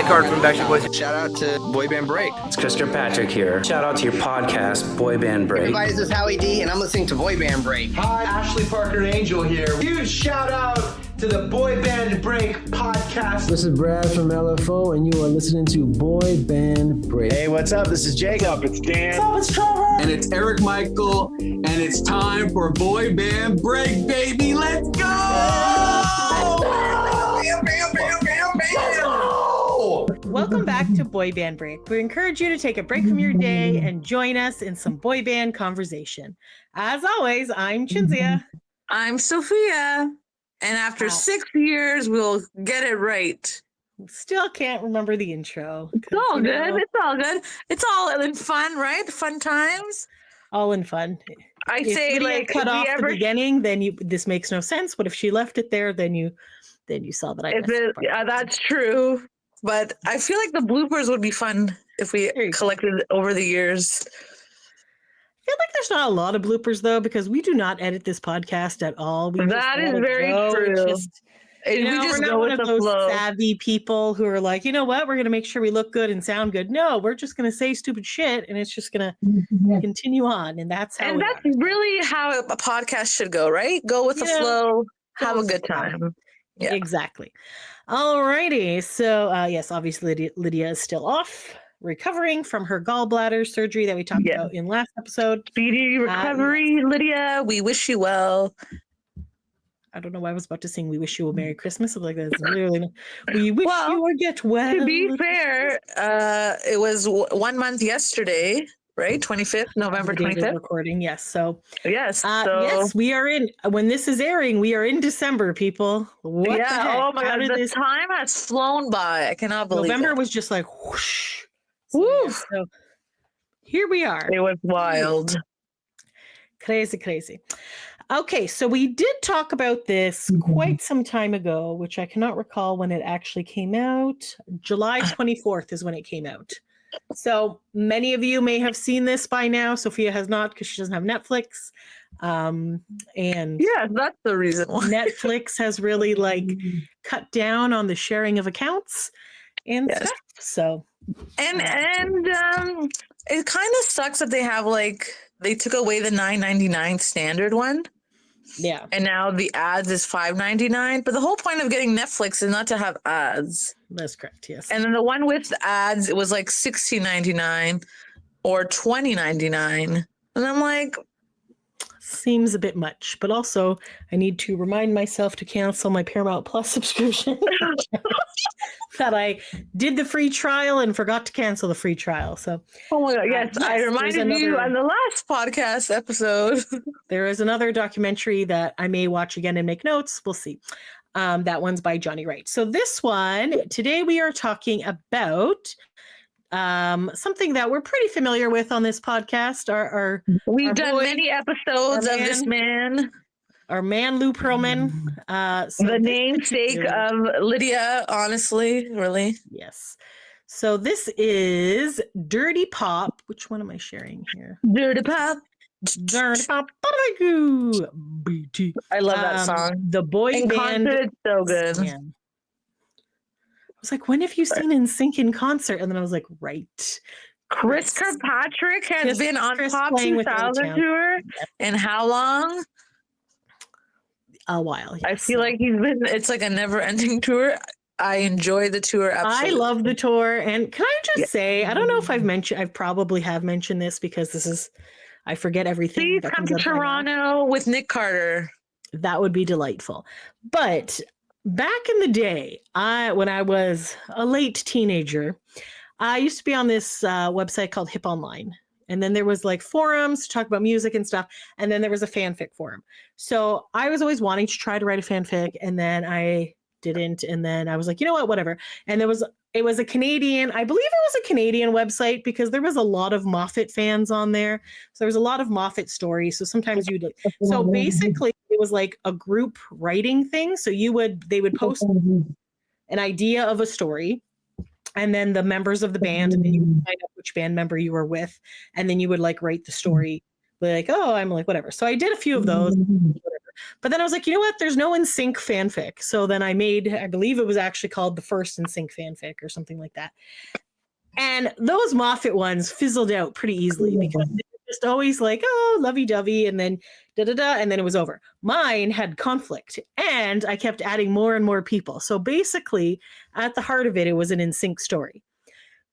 Nick Carter from Backstreet Boys. Shout out to Boy Band Break. It's Chris Kirkpatrick here. Shout out to your podcast, Boy Band Break. Everybody, this is Howie D, and I'm listening to Boy Band Break. Hi, Ashley Parker Angel here. Huge shout out to the Boy Band Break podcast. This is Brad from LFO, and you are listening to Boy Band Break. Hey, what's up? This is Jacob. It's Dan. What's up? It's Trevor. And it's Eric Michael, and it's time for Boy Band Break, baby. Let's go! Welcome back to Boy Band Break. We encourage you to take a break from your day and join us in some boy band conversation. As always, I'm Chinzia. I'm Sophia. And after 6 years, we'll get it right. Still can't remember the intro. It's all good. It's all good. It's all in fun, right? Fun times. All in fun. I say, like, cut off the beginning, then this makes no sense. But if she left it there, then you saw that I missed it. Yeah, that's true. But I feel like the bloopers would be fun if we collected over the years. I feel like there's not a lot of bloopers, though, because we do not edit this podcast at all. That is very true. We're not one of those savvy people who are like, you know what, we're going to make sure we look good and sound good. No, we're just going to say stupid shit, and it's just going to continue on, and that's how. And that's really how a podcast should go, right? Go with the flow, have a good time. Yeah. Exactly. All righty. So, yes, obviously Lydia is still off, recovering from her gallbladder surgery that we talked about in last episode. Speedy recovery, Lydia. We wish you well. I don't know why I was about to sing "We Wish You a Merry Christmas." I'm like, that's literally. We wish you would get well. To be fair, it was 1 month yesterday, right? 25th, November 25th. Recording, yes. So yes, yes, we are in. When this is airing, we are in December, people. What the heck? Oh my God, the time has flown by. I cannot believe November it. was just like whoosh. So here we are. It was wild. Crazy. Okay, so we did talk about this quite some time ago, which I cannot recall when it actually came out. July 24th is when it came out. So many of you may have seen this by now. Sophia has not because she doesn't have Netflix. And yeah, that's the reason why. Netflix has really cut down on the sharing of accounts and stuff. So and it kind of sucks that they have they took away the $9.99 standard one. Yeah. And now the ads is $5.99. But the whole point of getting Netflix is not to have ads. That's correct, yes. And then the one with the ads, it was like $16.99 or $20.99. And I'm like, seems a bit much. But also, I need to remind myself to cancel my Paramount Plus subscription. That I did the free trial and forgot to cancel the free trial. So, oh my God, yes, I reminded you on the last podcast episode. There is another documentary that I may watch again and make notes. We'll see. That one's by Johnny Wright. So this one, today we are talking about something that we're pretty familiar with on this podcast. We've done many episodes of this man. Our man, Lou Pearlman. The namesake of Lydia, honestly, really. Yes. So this is Dirty Pop. Which one am I sharing here? Dirty Pop. Dirty Pop. BT. I love that song. The boy in band. Concert, it's so good. Yeah. I was like, when have you seen NSYNC in concert? And then I was like, right. Chris Kirkpatrick has been on Pop 2000 tour. And how long? A while. Yes. I feel like it's like a never-ending tour. I enjoy the tour. Absolutely. I love the tour. And can I just say, I don't know if I probably have mentioned this because I forget everything. Please come to Toronto with Nick Carter. That would be delightful. But back in the day, when I was a late teenager, I used to be on this website called Hip Online. And then there was forums to talk about music and stuff. And then there was a fanfic forum. So I was always wanting to try to write a fanfic. And then I didn't. And then I was like, you know what, whatever. And it was a Canadian, I believe it was a Canadian website because there was a lot of Moffat fans on there. So there was a lot of Moffat stories. So sometimes so basically it was like a group writing thing. So they would post an idea of a story. And then the members of the band, and then you would find out which band member you were with, and then you would write the story. Like, oh, I'm whatever. So I did a few of those. Whatever. But then I was like, you know what? There's no NSYNC fanfic. So then I believe it was actually called the first NSYNC fanfic or something like that. And those Moffat ones fizzled out pretty easily because they were just always like, oh, lovey-dovey, and then da-da-da, and then it was over. Mine had conflict, and I kept adding more and more people. So basically, at the heart of it, it was an NSYNC story.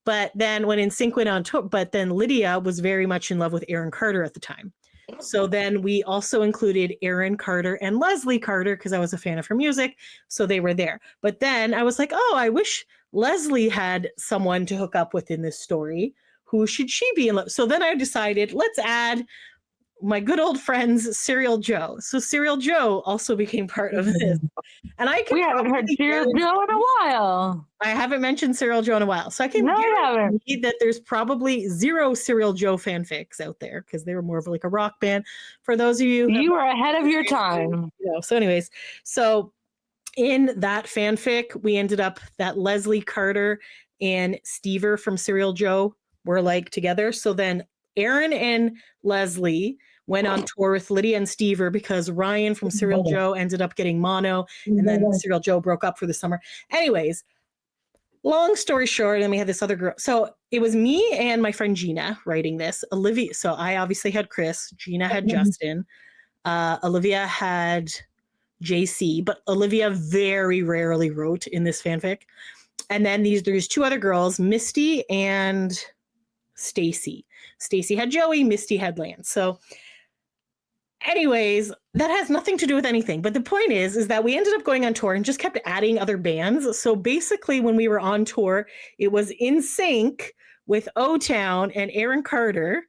But then when NSYNC went on tour, but then Lydia was very much in love with Aaron Carter at the time. So then we also included Aaron Carter and Leslie Carter because I was a fan of her music. So they were there. But then I was like, oh, I wish Leslie had someone to hook up with in this story. Who should she be in love? So then I decided, let's add my good old friends, Serial Joe. So Serial Joe also became part of this. And we haven't heard Serial Joe in a while. I haven't mentioned Serial Joe in a while. So I can guarantee that there's probably 0 Serial Joe fanfics out there because they were more of like a rock band. For those of you, you were ahead of your time. So anyways, so in that fanfic, we ended up that Leslie Carter and Stever from Serial Joe were like together. So then Aaron and Leslie went on tour with Lydia and Stever because Ryan from Serial Joe ended up getting mono, and then Serial Joe broke up for the summer. Anyways, long story short, and we had this other girl. So it was me and my friend Gina writing this. Olivia. So I obviously had Chris. Gina had Justin. Olivia had JC, but Olivia very rarely wrote in this fanfic. And then there's 2 other girls, Misty and Stacy. Stacy had Joey, Misty had Lance. So anyways, that has nothing to do with anything. But the point is that we ended up going on tour and just kept adding other bands. So basically when we were on tour, it was NSYNC with O-Town and Aaron Carter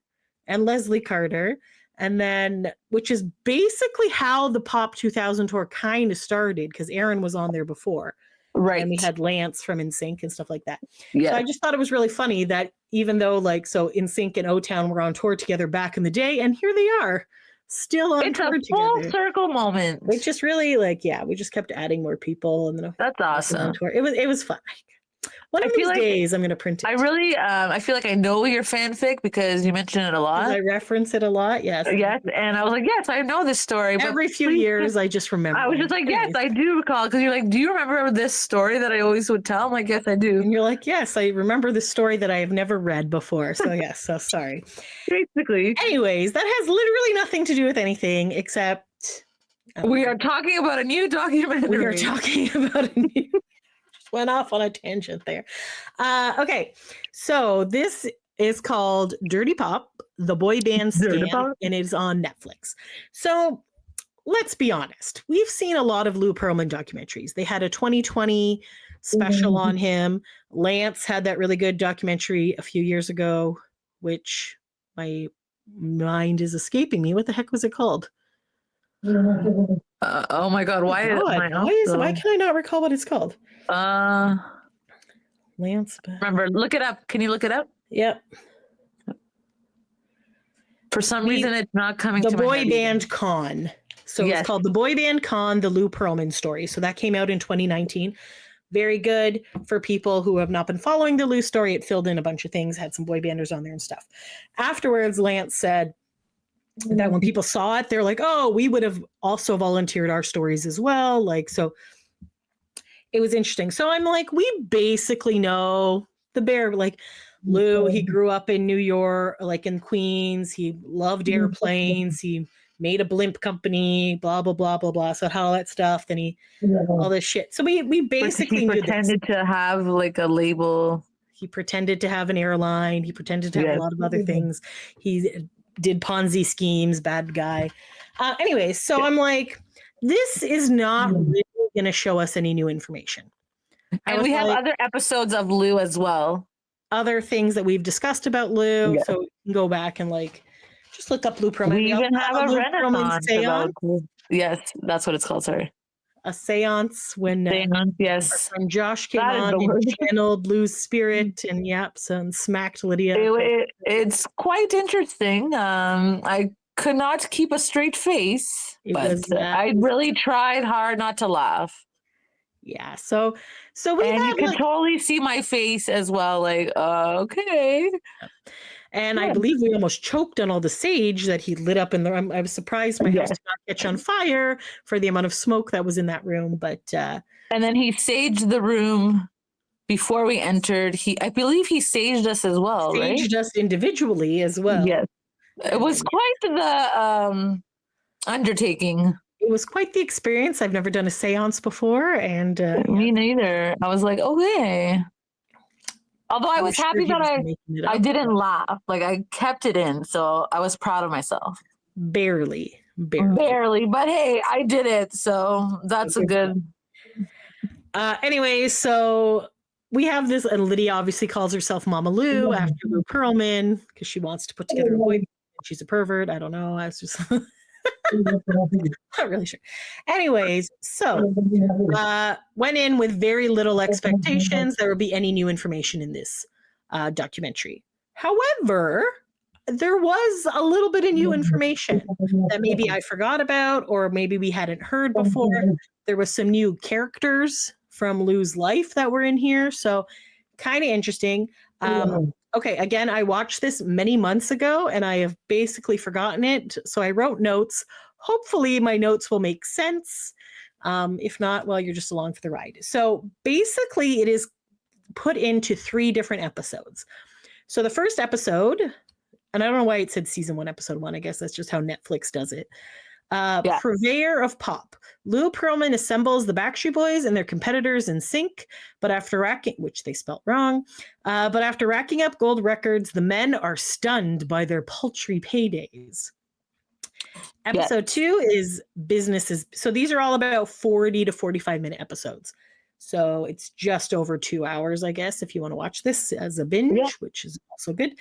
and Leslie Carter. And then, which is basically how the Pop 2000 tour kind of started because Aaron was on there before. Right. And we had Lance from NSYNC and stuff like that. Yeah. So I just thought it was really funny that even though so NSYNC and O-Town were on tour together back in the day, and here they are still on tour together. It's a full circle moment. Which just really we just kept adding more people and then that's awesome. It was fun. One of these days, I'm going to print it. I really, I feel like I know your fanfic because you mention it a lot. I reference it a lot, yes. Yes, and I was like, yes, I know this story. Every few years, I just remember. I was just like, yes, I do recall. Because you're like, do you remember this story that I always would tell? I'm like, yes, I do. And you're like, yes, I remember this story that I have never read before. So yes, so sorry. Basically. Anyways, that has literally nothing to do with anything except... we are talking about a new documentary. We are talking about a new... Went off on a tangent there. Okay, so this is called Dirty Pop, the boy band stand, and it's on Netflix. So let's be honest. We've seen a lot of Lou Pearlman documentaries. They had a 2020 special on him. Lance had that really good documentary a few years ago, which my mind is escaping me. What the heck was it called? Oh my God! Why can I not recall what it's called? Lance. Remember, look it up. Can you look it up? Yep. For some reason, it's not coming. The to Boy my head Band either. Con. So it's called The Boy Band Con: The Lou Pearlman Story. So that came out in 2019. Very good for people who have not been following the Lou story. It filled in a bunch of things, had some boy banders on there and stuff. Afterwards, Lance said that when people saw it, they're like, oh, we would have also volunteered our stories as well. So it was interesting. So I'm like, we basically know the bear, Lou, he grew up in New York, in Queens. He loved airplanes. He made a blimp company, blah, blah, blah, blah, blah. So all that stuff. Then all this shit. So we basically knew pretended to have a label. He pretended to have an airline. He pretended to have a lot of other things. He did Ponzi schemes, bad guy. Anyways, so I'm like, this is not really going to show us any new information. And we have other episodes of Lou as well. Other things that we've discussed about Lou. Yeah. So you can go back and just look up Lou Pearlman. We even have a Renaissance about Lou. Yes, that's what it's called, sorry. A seance when yes. When Josh came on and channeled Lou's spirit and and smacked Lydia. It's quite interesting. I could not keep a straight face, but I really tried hard not to laugh. Yeah, so we and you could totally see my face as well. Okay. And I believe we almost choked on all the sage that he lit up in the room. I was surprised my house did not catch on fire for the amount of smoke that was in that room. But and then he saged the room before we entered. I believe he saged us as well, saged us individually as well. Yes. It was quite the undertaking. It was quite the experience. I've never done a seance before. And me neither. I was like, okay. Although I was happy that I didn't laugh. Like, I kept it in. So I was proud of myself. Barely. But hey, I did it. So that's a good. Anyway, so we have this, and Lydia obviously calls herself Mama Lou after Lou Pearlman because she wants to put together a boy. She's a pervert. I don't know. I was just not really sure. Anyways, so went in with very little expectations there would be any new information in this documentary. However, there was a little bit of new information that maybe I forgot about, or maybe we hadn't heard before. There was some new characters from Lou's life that were in here, so kind of interesting. Okay, again, I watched this many months ago and I have basically forgotten it. So I wrote notes. Hopefully my notes will make sense. If not, well, you're just along for the ride. So basically it is put into 3 different episodes. So the first episode, and I don't know why it said season 1, episode 1. I guess that's just how Netflix does it. Purveyor of pop. Lou Pearlman assembles the Backstreet Boys and their competitors in sync, but after racking, which they spelt wrong, but after racking up gold records, the men are stunned by their paltry paydays. Episode 2 is businesses. So these are all about 40 to 45-minute episodes. So it's just over 2 hours, I guess, if you want to watch this as a binge, which is also good.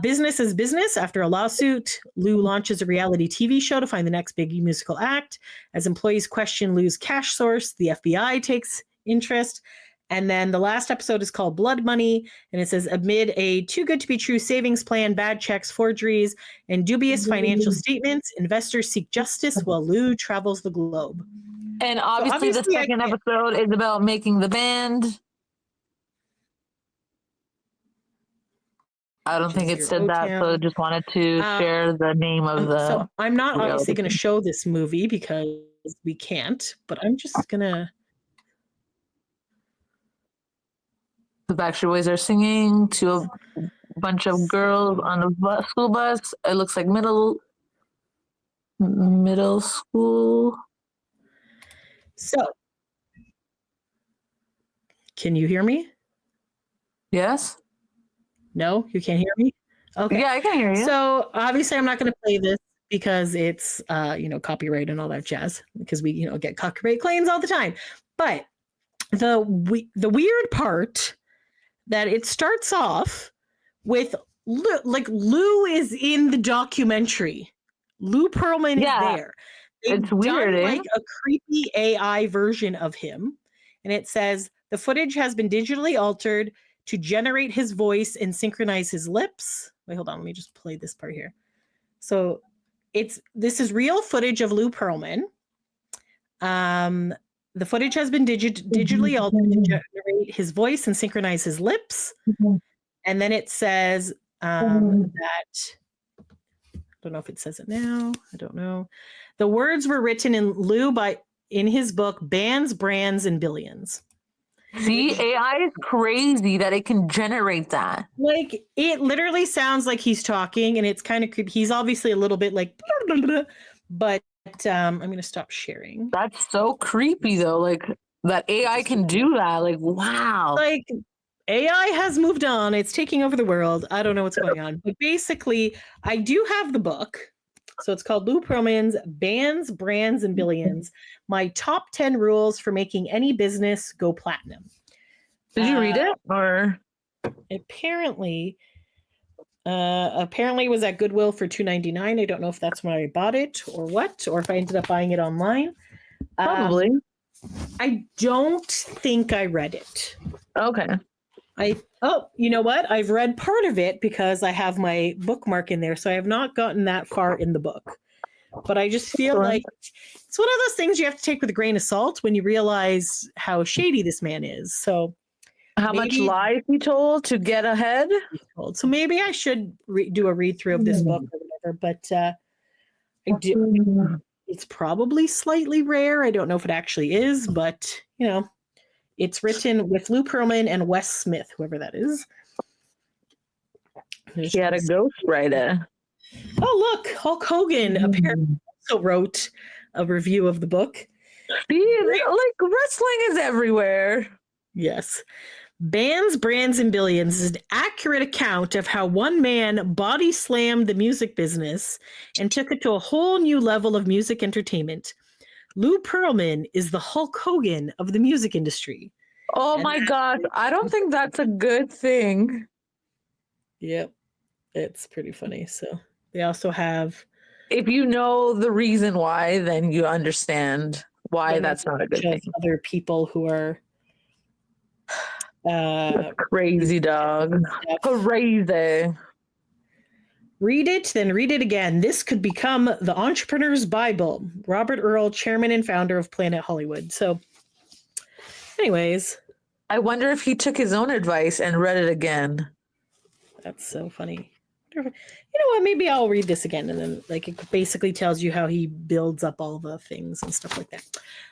Business is business. After a lawsuit, Lou launches a reality TV show to find the next big musical act. As employees question Lou's cash source, the FBI takes interest. And then the last episode is called Blood Money. And it says, amid a too good to be true savings plan, bad checks, forgeries, and dubious financial statements, investors seek justice while Lou travels the globe. And obviously the second episode is about making the band. I don't think it said that, so I just wanted to share the name of the. So I'm not obviously going to show this movie because we can't, but I'm just going to. The Backstreet Boys are singing to a bunch of girls on a school bus. It looks like middle school. So, can you hear me? Yes. No, you can't hear me? Okay. Yeah, I can hear you. So, obviously, I'm not going to play this because it's, copyright and all that jazz, because we, get copyright claims all the time. But the weird part that it starts off with, Lou is in the documentary. Lou Pearlman is there. It's weird, like a creepy AI version of him. And it says, the footage has been digitally altered to generate his voice and synchronize his lips. Wait, hold on. Let me just play this part here. So this is real footage of Lou Pearlman. The footage has been digitally altered to generate his voice and synchronize his lips. And then it says that, I don't know if it says it now. I don't know. The words were written in his book, Bands, Brands, and Billions. See, AI is crazy that it can generate that. Like, it literally sounds like he's talking, and it's kind of creepy. He's obviously a little bit like, but I'm going to stop sharing. That's so creepy, though. Like, that AI can do that. Like, wow. Like, AI has moved on. It's taking over the world. I don't know what's going on. But basically, I do have the book. So it's called Lou Pearlman's Bands, Brands, and Billions. My top 10 rules for making any business go platinum. Did you read it? Or apparently it was at Goodwill for $2.99. I don't know if that's when I bought it or what, or if I ended up buying it online. Probably. I don't think I read it. Okay. You know what? I've read part of it because I have my bookmark in there. So I have not gotten that far in the book. But I just feel like it's one of those things you have to take with a grain of salt when you realize how shady this man is. So How much lies he told to get ahead? So maybe I should do a read through of this book or whatever. But I do. It's probably slightly rare. I don't know if it actually is, but you know, it's written with Lou Pearlman and Wes Smith, whoever that is. He had a ghostwriter. Oh, look, Hulk Hogan apparently also wrote a review of the book. See, like wrestling is everywhere. Yes. Bands, Brands, and Billions is an accurate account of how one man body slammed the music business and took it to a whole new level of music entertainment. Lou Pearlman is the Hulk Hogan of the music industry. Oh my gosh, I don't think that's a good thing. Yep. It's pretty funny. So they also have... If you know the reason why, then you understand why that's not a good thing. Other people who are... That's crazy, dog. Crazy. Read it, then read it again. This could become the entrepreneur's Bible. Robert Earl, chairman and founder of Planet Hollywood. So, anyways. I wonder if he took his own advice and read it again. That's so funny. You know what? Maybe I'll read this again, and then like it basically tells you how he builds up all the things and stuff like that.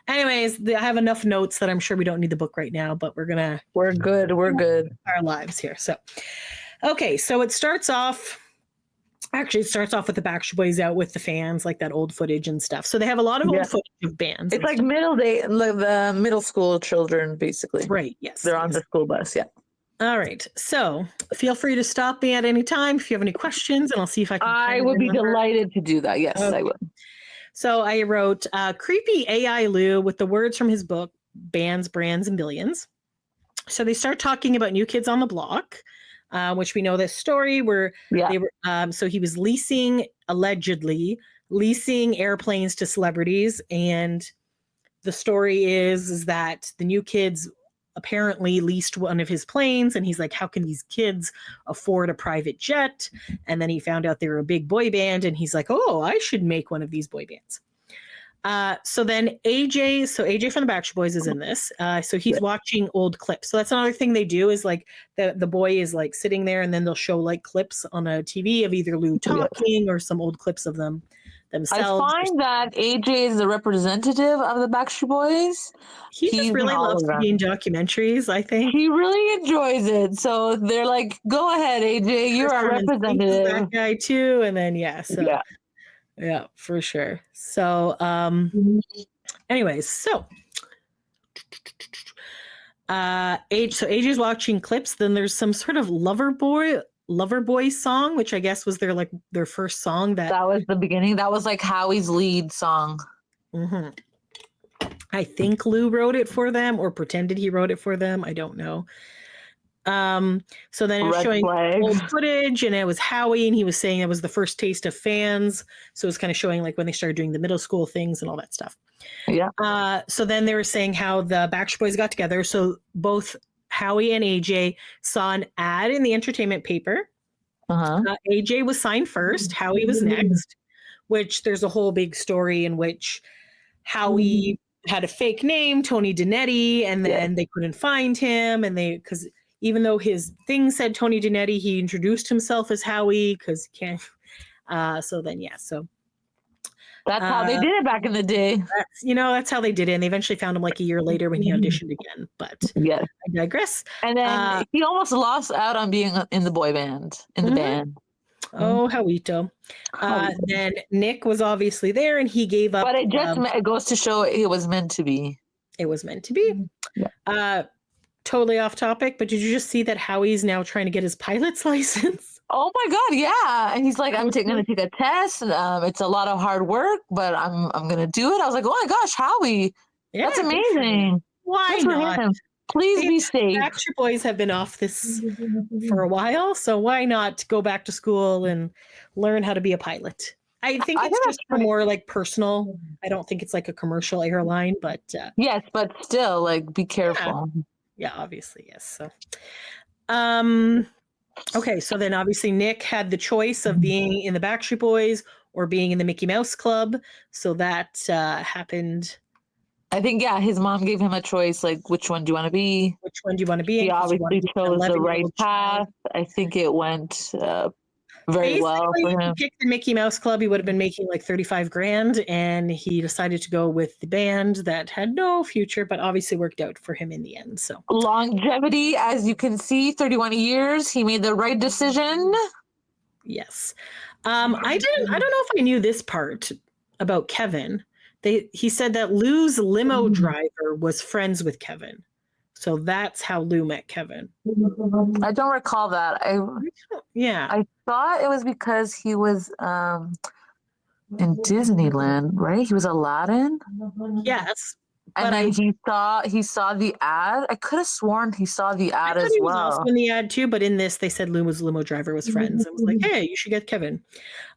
Anyways, I have enough notes that I'm sure we don't need the book right now, but we're good. We're good. Our lives here. So, okay. So it starts off with the Backstreet Boys out with the fans, like that old footage and stuff. So they have a lot of old footage of bands. It's like the middle school children, basically. Right. Yes. They're on the school bus. Yeah. All right. So feel free to stop me at any time if you have any questions, and I'll see if I can. I would be delighted to do that. Yes, okay. I would. So I wrote creepy AI Lou with the words from his book, Bands, Brands, and Billions. So they start talking about New Kids on the Block, which we know this story where they were. So he was allegedly leasing airplanes to celebrities, and the story is that the New Kids apparently leased one of his planes, and he's like, how can these kids afford a private jet? And then he found out they were a big boy band, and he's like, oh, I should make one of these boy bands. So then AJ from the Backstreet Boys is in this. So he's watching old clips. So that's another thing they do is like the boy is like sitting there, and then they'll show like clips on a TV of either Lou talking or some old clips of them themselves. I find that AJ is the representative of the Backstreet Boys. He just really loves to be in documentaries, I think. He really enjoys it. So they're like, go ahead, AJ, you're our representative. That guy too. And then, yeah, for sure. So, anyways, so AJ's watching clips. Then there's some sort of lover boy song, which I guess was their first song. That was the beginning. That was like Howie's lead song. Mm-hmm. I think Lou wrote it for them or pretended he wrote it for them. I don't know. So then it was showing old footage, and it was Howie, and he was saying it was the first taste of fans. So it was kind of showing like when they started doing the middle school things and all that stuff. Yeah. So then they were saying how the Backstreet Boys got together. So both Howie and AJ saw an ad in the entertainment paper. AJ was signed first. Howie was next, which there's a whole big story in which Howie had a fake name, Tony Dinetti, and then they couldn't find him. And because even though his thing said Tony Dinetti, he introduced himself as Howie because he can't. So that's how they did it back in the day. That's how they did it. And they eventually found him like a year later when he auditioned again. But I digress. And then he almost lost out on being in the boy band, in the band. Oh, Howito. Then Nick was obviously there, and he gave up. But it goes to show it was meant to be. It was meant to be. Yeah. Totally off topic, but did you just see that Howie's now trying to get his pilot's license? Oh my God, yeah. And he's like, I'm going to take a test. It's a lot of hard work, but I'm going to do it. I was like, oh my gosh, Howie, that's amazing. Why not? Please be safe. Backstreet Boys have been off this for a while, so why not go back to school and learn how to be a pilot? I think it's just for more like personal. I don't think it's like a commercial airline, but yes, but still, like, be careful. Yeah, obviously, yes. So, okay, so then obviously Nick had the choice of being in the Backstreet Boys or being in the Mickey Mouse Club. So that happened. I think, his mom gave him a choice, like, which one do you want to be? which one do you want to be in? He 'Cause you want to obviously be an chose the right 11-year-old child. path. I think it went very well Basically, for if he him. picked the Mickey Mouse Club, he would have been making like 35 grand, and he decided to go with the band that had no future, but obviously worked out for him in the end. So Longevity, as you can see, 31 years. He made the right decision. yes. I don't know if I knew this part about Kevin. He said that Lou's limo driver was friends with Kevin. So that's how Lou met Kevin. I don't recall that. Yeah. I thought it was because he was in Disneyland, right? He was Aladdin. Yes. And then he saw the ad. I could have sworn he saw the ad as he was well. also in the ad too, but in this they said Lou was limo driver was friends. I was like, hey, you should get Kevin.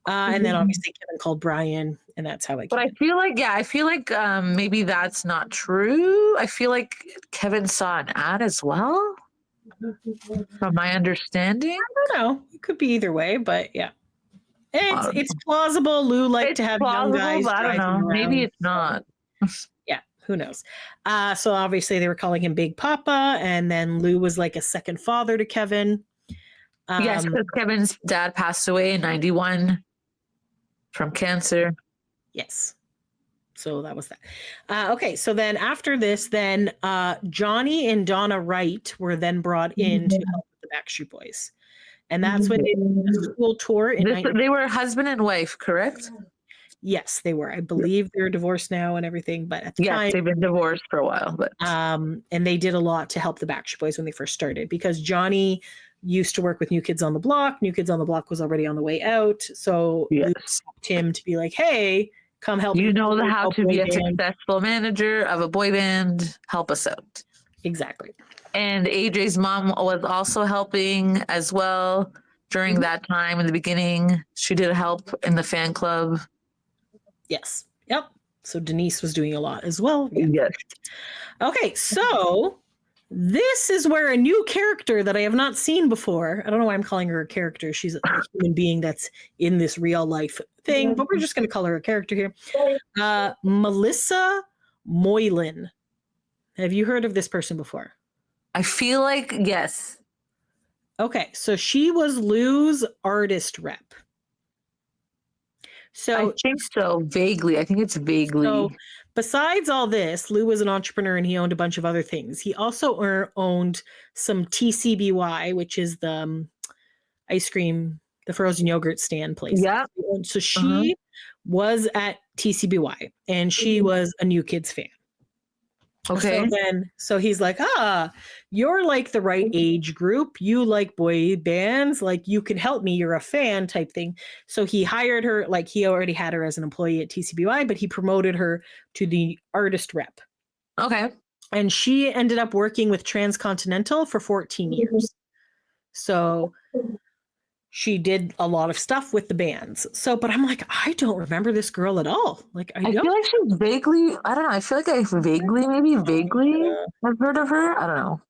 And then obviously Kevin called Brian, and that's how I. But I feel like maybe that's not true. I feel like Kevin saw an ad as well, from my understanding. I don't know. It could be either way, but yeah, it's plausible. Lou liked to have young guys. But I don't know. Maybe it's not. Yeah, who knows? So obviously they were calling him Big Papa, and then Lou was like a second father to Kevin. Yes, because Kevin's dad passed away in 91 from cancer. Yes. So that was that. Okay, so then after this, then Johnny and Donna Wright were then brought in to help with the Backstreet Boys. And that's when they did a school tour. They were husband and wife, correct? Yes, they were. I believe they're divorced now and everything, but at the time, they've been divorced for a while. But and they did a lot to help the Backstreet Boys when they first started, because Johnny used to work with New Kids on the Block. New Kids on the Block was already on the way out, so Lou stopped him to be like, "Hey, come help." You know how to be a successful manager of a boy band. Help us out. Exactly. And AJ's mom was also helping as well during that time in the beginning. She did help in the fan club. Yes. Yep. So Denise was doing a lot as well. Yeah. Yes. Okay, so this is where a new character that I have not seen before. I don't know why I'm calling her a character. She's a human being that's in this real life thing, but we're just going to call her a character here. Melissa Moylan. Have you heard of this person before? I feel like yes. Okay, so she was Lou's artist rep. So I think so, vaguely. I think it's vaguely. So besides all this, Lou was an entrepreneur and he owned a bunch of other things. He also owned some TCBY, which is the ice cream, the frozen yogurt stand place. Yeah. So she was at TCBY and she was a New Kids fan. Okay. So he's like, you're like the right age group. You like boy bands. Like, you can help me. You're a fan type thing. So he hired her. Like, he already had her as an employee at TCBY, but he promoted her to the artist rep. Okay. And she ended up working with Transcontinental for 14 years. So she did a lot of stuff with the bands. So, but I'm like, I don't remember this girl at all. Like, I feel like she's vaguely, I don't know. I feel like I've heard of her. I don't know.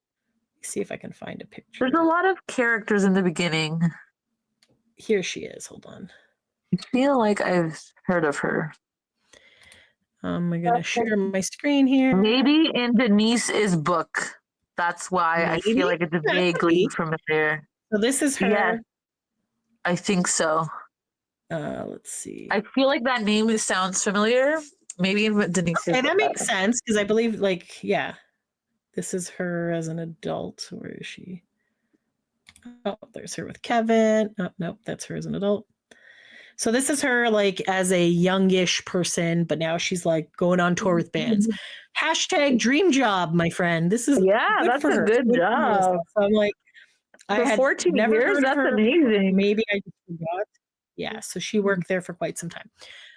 Let's see if I can find a picture. There's a lot of characters in the beginning. Here she is. Hold on. I feel like I've heard of her. I'm going to share my screen here. Maybe in Denise's book. That's why I feel like it's vaguely familiar. So this is her. Yeah. I think so. Let's see. I feel like that name sounds familiar. Maybe Denise. Okay, that makes sense because I believe, like, yeah, this is her as an adult. Where is she? Oh, there's her with Kevin. Oh, nope, that's her as an adult. So this is her like as a youngish person, but now she's like going on tour with bands. Hashtag dream job, my friend. This is that's a good job. So I'm like, for 14 years, that's amazing. Maybe I just forgot. Yeah, so she worked there for quite some time.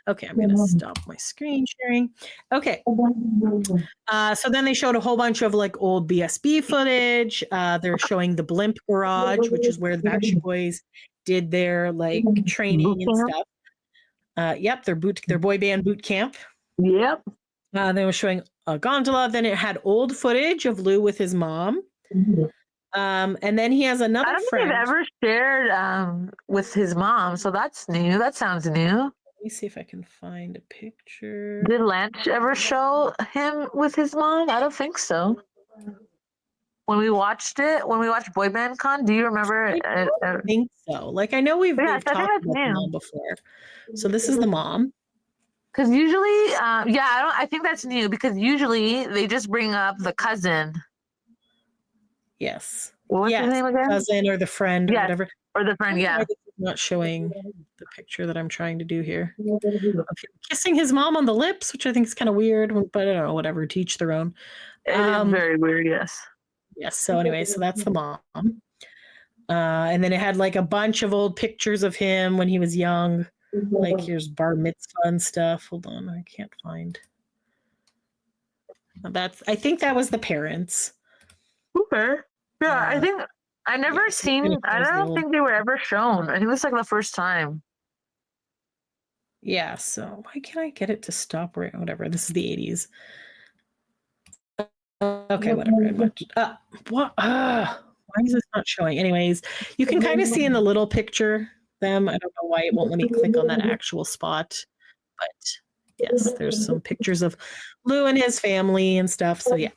Okay, I'm going to stop my screen sharing. Okay. So then they showed a whole bunch of like old BSB footage. They're showing the Blimp Garage, which is where the Backstreet Boys did their like training and stuff. Yep, their boy band boot camp. Yep. They were showing a gondola. Then it had old footage of Lou with his mom. And then he has another friend. I don't think I've ever shared with his mom, so that's new. That sounds new. Let me see if I can find a picture. Did Lance ever show him with his mom? I don't think so. when we watched Boy Band Con. Do you remember? I think so. Like I know we've talked about the mom before. So this is the mom. Because usually, I think that's new because usually they just bring up the cousin. Yes. What's his name again? Cousin or the friend or whatever. Or the friend, yeah. Not showing the picture that I'm trying to do here. Okay. Kissing his mom on the lips, which I think is kind of weird, but I don't know, whatever, to each their own. It is very weird, yes. Yes, so anyway, so that's the mom. And then it had like a bunch of old pictures of him when he was young. Like here's bar mitzvah and stuff. Hold on, I can't find. I think that was the parents. Okay. Yeah, I think I never seen. I don't think they were ever shown. I think it was like the first time. Yeah. So why can't I get it to stop? Whatever. This is the 80s. Okay. Whatever. What? Why is this not showing? Anyways, you can kind of see in the little picture them. I don't know why it won't let me click on that actual spot, but yes, there's some pictures of Lou and his family and stuff. So yeah.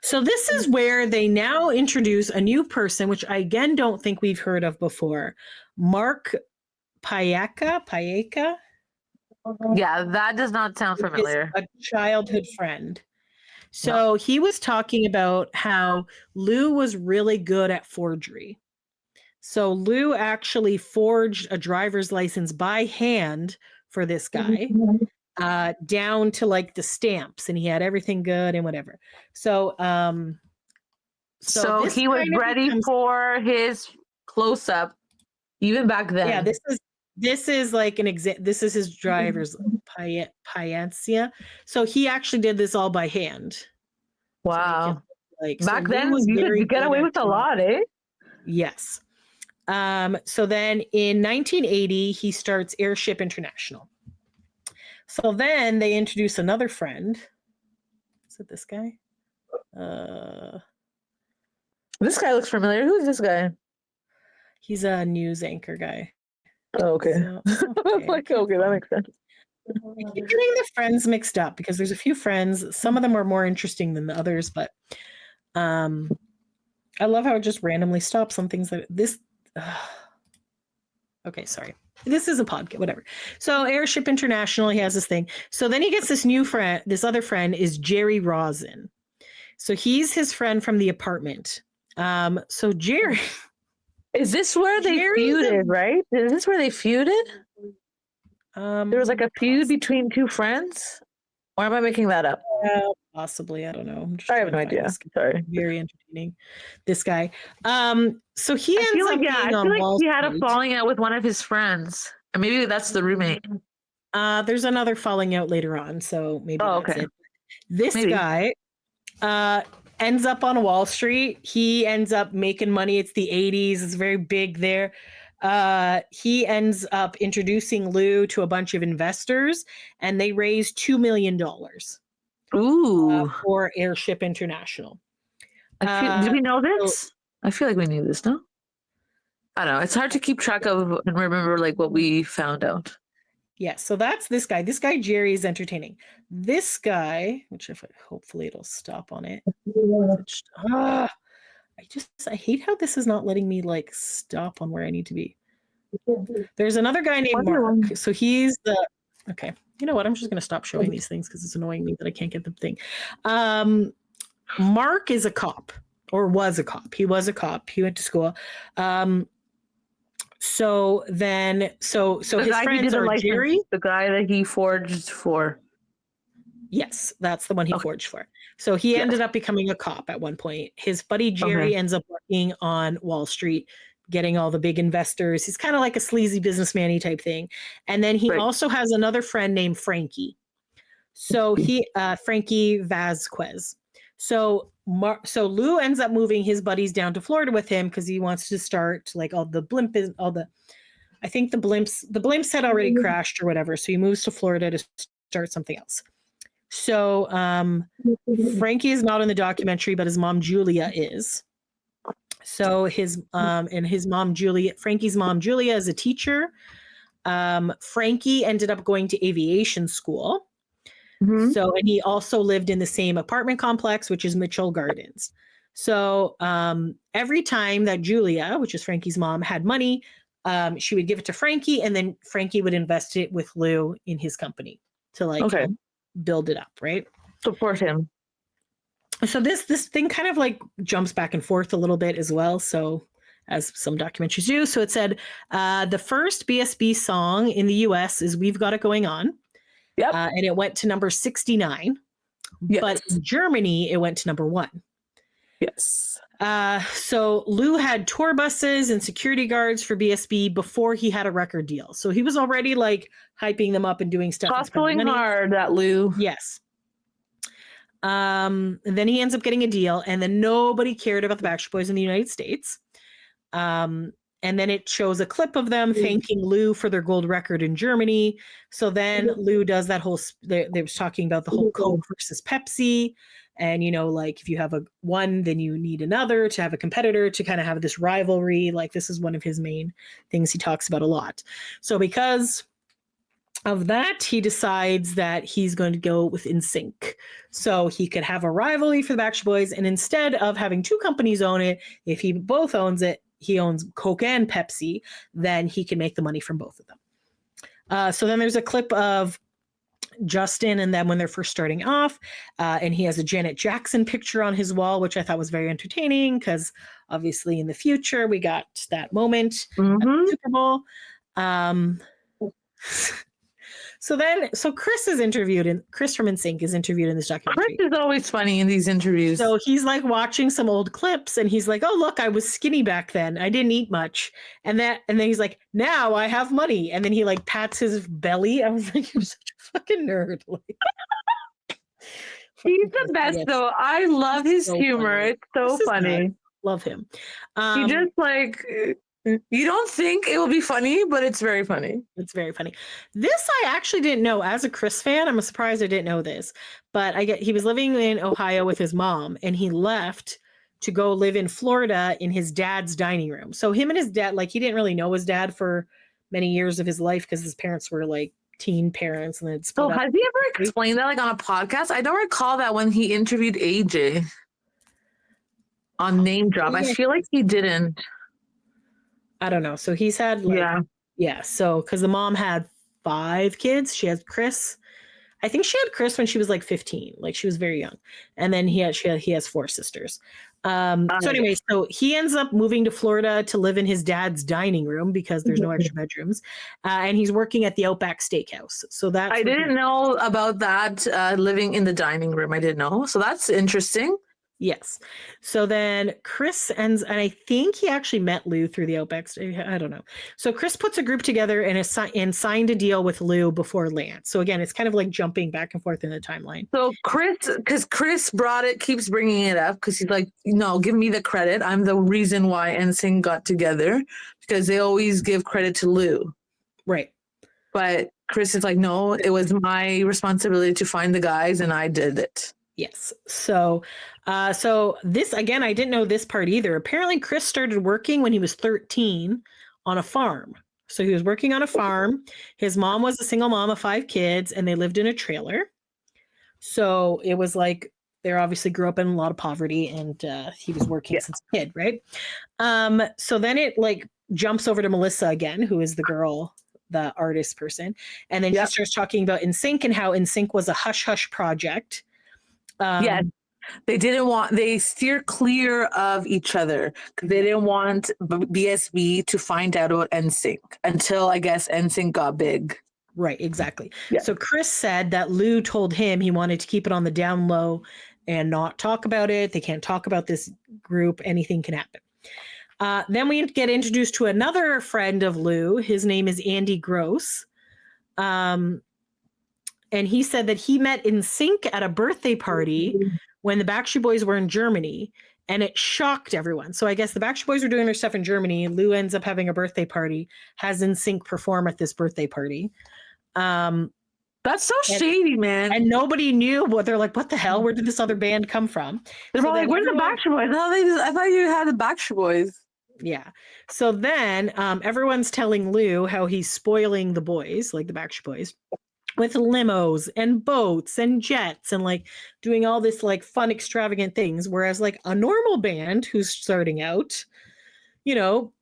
So this is where they now introduce a new person, which I again don't think we've heard of before. Mark Payeca. Yeah, that does not sound familiar. A childhood friend. So he was talking about how Lou was really good at forgery. So Lou actually forged a driver's license by hand for this guy. Down to like the stamps, and he had everything good and whatever. So he was ready for his close-up even back then. Yeah, this is like this is his driver's Pyancia. So he actually did this all by hand. Wow. So back then you could get away with a lot, eh? Yes. So then in 1980 he starts Airship International. So then they introduce another friend. Is it this guy? This guy looks familiar. Who's this guy? He's a news anchor guy. Oh, okay. So, okay, that makes sense. I keep getting the friends mixed up because there's a few friends. Some of them are more interesting than the others, but I love how it just randomly stops on things that this. Okay, sorry. This is a podcast, whatever. So Airship International, he has this thing. So then he gets this new friend. This other friend is Jerry Rosin. So he's his friend from the apartment. So Jerry. Is this where they feuded, right? Is this where they feuded? There was like a feud between two friends? Or am I making that up? Possibly. I don't know. I have no idea. Sorry. Very entertaining. This guy. So he ends up being on Wall Street. He had a falling out with one of his friends. And maybe that's the roommate. There's another falling out later on. So maybe that's it. This guy ends up on Wall Street. He ends up making money. It's the 80s. It's very big there. He ends up introducing Lou to a bunch of investors, and they raise $2 million. Ooh. For Airship International. Do we know this? I feel like we knew this, no? I don't know. It's hard to keep track of and remember like what we found out. Yeah, so that's this guy. This guy, Jerry, is entertaining. This guy, which hopefully it'll stop on it. I hate how this is not letting me like stop on where I need to be. There's another guy named Mark. So he's okay. You know what? I'm just going to stop showing these things because it's annoying me that I can't get the thing. Mark is a cop, or was a cop. He was a cop. He went to school. So his friends are Jerry, the guy that he forged for. Yes, that's the one he forged for. So he ended up becoming a cop at one point. His buddy Jerry ends up working on Wall Street, getting all the big investors. He's kind of like a sleazy businessman-y type thing. And then he also has another friend named Frankie. So Frankie Vasquez. So Lou ends up moving his buddies down to Florida with him because he wants to start like I think the blimps had already crashed or whatever. So he moves to Florida to start something else. So Frankie is not in the documentary, but his mom Julia is. So his Frankie's mom Julia is a teacher. Frankie ended up going to aviation school. Mm-hmm. So, and he also lived in the same apartment complex, which is Mitchell Gardens. So every time that Julia, which is Frankie's mom, had money, she would give it to Frankie, and then Frankie would invest it with Lou in his company to like build it up, right? Support him. So this thing kind of like jumps back and forth a little bit as well. So as some documentaries do. So it said the first BSB song in the US is We've Got It Going On. Yep. And it went to number 69. Yes. But in Germany, it went to number 1. Yes. So Lou had tour buses and security guards for BSB before he had a record deal. So he was already like hyping them up and doing stuff. Hustling hard, that Lou. Yes. And then he ends up getting a deal, and then nobody cared about the Backstreet Boys in the United States. And then it shows a clip of them thanking Lou for their gold record in Germany. So then Lou does that whole, they was talking about the whole Coke versus Pepsi. And, you know, like if you have one, then you need another to have a competitor to kind of have this rivalry. Like this is one of his main things he talks about a lot. So because of that, he decides that he's going to go with NSYNC. So he could have a rivalry for the Backstreet Boys. And instead of having two companies own it, if he both owns it, he owns Coke and Pepsi, then he can make the money from both of them. So then there's a clip of Justin and them when they're first starting off. And he has a Janet Jackson picture on his wall, which I thought was very entertaining because obviously in the future we got that moment at the Super Bowl. So Chris is interviewed, and Chris from NSYNC is interviewed in this documentary. Chris is always funny in these interviews. So he's like watching some old clips, and he's like, "Oh, look, I was skinny back then. I didn't eat much." And then he's like, "Now I have money." And then he like pats his belly. I was like, "You're such a fucking nerd." Like, he's the best, though. I love his humor. Funny. It's so funny. Love him. He just like. You don't think it will be funny, but it's very funny. It's very funny. This I actually didn't know. As a Chris fan, I'm surprised I didn't know this. But he was living in Ohio with his mom, and he left to go live in Florida in his dad's dining room. So him and his dad, like he didn't really know his dad for many years of his life because his parents were like teen parents, and then split up. Has he ever explained that like on a podcast? I don't recall that when he interviewed AJ on Name Drop. I feel like he didn't. I don't know. So he's had So because the mom had 5 kids, she had Chris. I think she had Chris when she was like 15, like she was very young, and then he has 4 sisters. So anyway, so he ends up moving to Florida to live in his dad's dining room because there's no extra bedrooms, and he's working at the Outback Steakhouse. So I didn't know about that. Living in the dining room, I didn't know. So that's interesting. Yes. So then Chris ends, and I think he actually met Lou through the Outback. I don't know. So Chris puts a group together and signed a deal with Lou before Lance. So again, it's kind of like jumping back and forth in the timeline. So Chris keeps bringing it up because he's like, no, give me the credit. I'm the reason why NSYNC got together because they always give credit to Lou. Right. But Chris is like, no, it was my responsibility to find the guys and I did it. Yes. So this, again, I didn't know this part either. Apparently Chris started working when he was 13 on a farm. So he was working on a farm. His mom was a single mom of 5 kids, and they lived in a trailer. So it was like, they obviously grew up in a lot of poverty, and he was working since a kid, right? So then it like jumps over to Melissa again, who is the girl, the artist person. And then she starts talking about NSYNC and how NSYNC was a hush-hush project. Yes, they steer clear of each other because they didn't want BSB to find out about NSYNC until I guess NSYNC got big. Right, exactly. Yeah. So Chris said that Lou told him he wanted to keep it on the down low and not talk about it. They can't talk about this group. Anything can happen. Then we get introduced to another friend of Lou. His name is Andy Gross. And he said that he met NSYNC at a birthday party when the Backstreet Boys were in Germany, and it shocked everyone. So I guess the Backstreet Boys were doing their stuff in Germany. Lou ends up having a birthday party, has NSYNC perform at this birthday party. That's so shady, man. And nobody knew what they're like. What the hell? Where did this other band come from? They're so like, where's the Backstreet Boys? I thought you had the Backstreet Boys. Yeah. So then everyone's telling Lou how he's spoiling the boys, like the Backstreet Boys. with limos and boats and jets and like doing all this like fun, extravagant things. Whereas like a normal band who's starting out, you know,